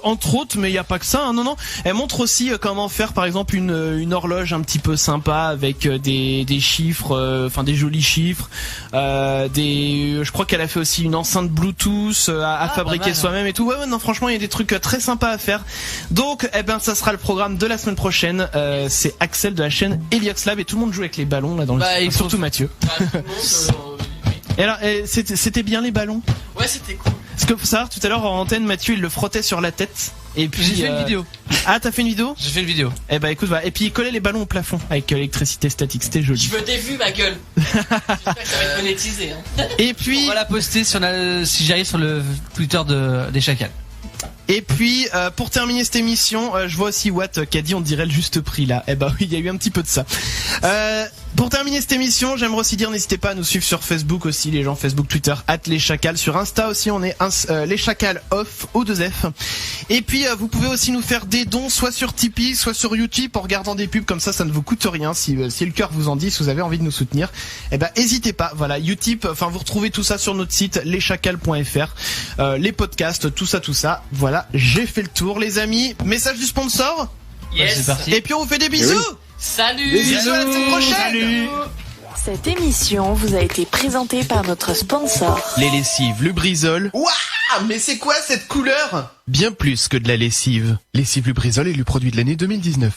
entre autres, mais il y a pas que ça. Hein, non. Elle montre aussi comment faire par exemple une horloge un petit peu sympa avec des chiffres, enfin des jolis chiffres. Je crois qu'elle a fait aussi une enceinte Bluetooth à fabriquer soi-même et tout. Ouais, non, franchement, il y a des trucs très sympas à faire. Donc, ça sera le programme de la semaine prochaine. C'est Axel de la chaîne Heliox Lab et tout le monde joue avec les ballons là dans le. Surtout Mathieu. Et alors, c'était bien les ballons? Ouais, c'était cool. Parce que faut savoir, tout à l'heure en antenne, Mathieu il le frottait sur la tête. Et puis J'ai fait une vidéo. Ah, t'as fait une vidéo? J'ai fait une vidéo. Eh ben écoute, et puis il collait les ballons au plafond avec l'électricité statique, c'était joli. Je veux des vues, ma gueule. J'espère que ça va être monétisé. Hein. Et puis on va la poster si j'arrive sur le Twitter des Chacals. Et puis pour terminer cette émission, je vois aussi Watt qui a dit on dirait le juste prix là. Eh ben oui, il y a eu un petit peu de ça. Pour terminer cette émission, j'aimerais aussi dire n'hésitez pas à nous suivre sur Facebook aussi, les gens Facebook, Twitter @leschacals, sur Insta aussi on est les Chacals off O2F. Et puis vous pouvez aussi nous faire des dons soit sur Tipeee, soit sur Utip en regardant des pubs comme ça ne vous coûte rien si le cœur vous en dit, si vous avez envie de nous soutenir. Eh ben n'hésitez pas. Voilà, Utip, enfin vous retrouvez tout ça sur notre site leschacals.fr, les podcasts, tout ça. Voilà, j'ai fait le tour les amis. Message du sponsor. Yes. C'est parti. Et puis on vous fait des bisous. Salut. Bisous à la semaine prochaine. Salut. Cette émission vous a été présentée par notre sponsor. Les lessives Lubrizol. Waouh, mais c'est quoi cette couleur? Bien plus que de la lessive. Lessive Lubrizol est le produit de l'année 2019.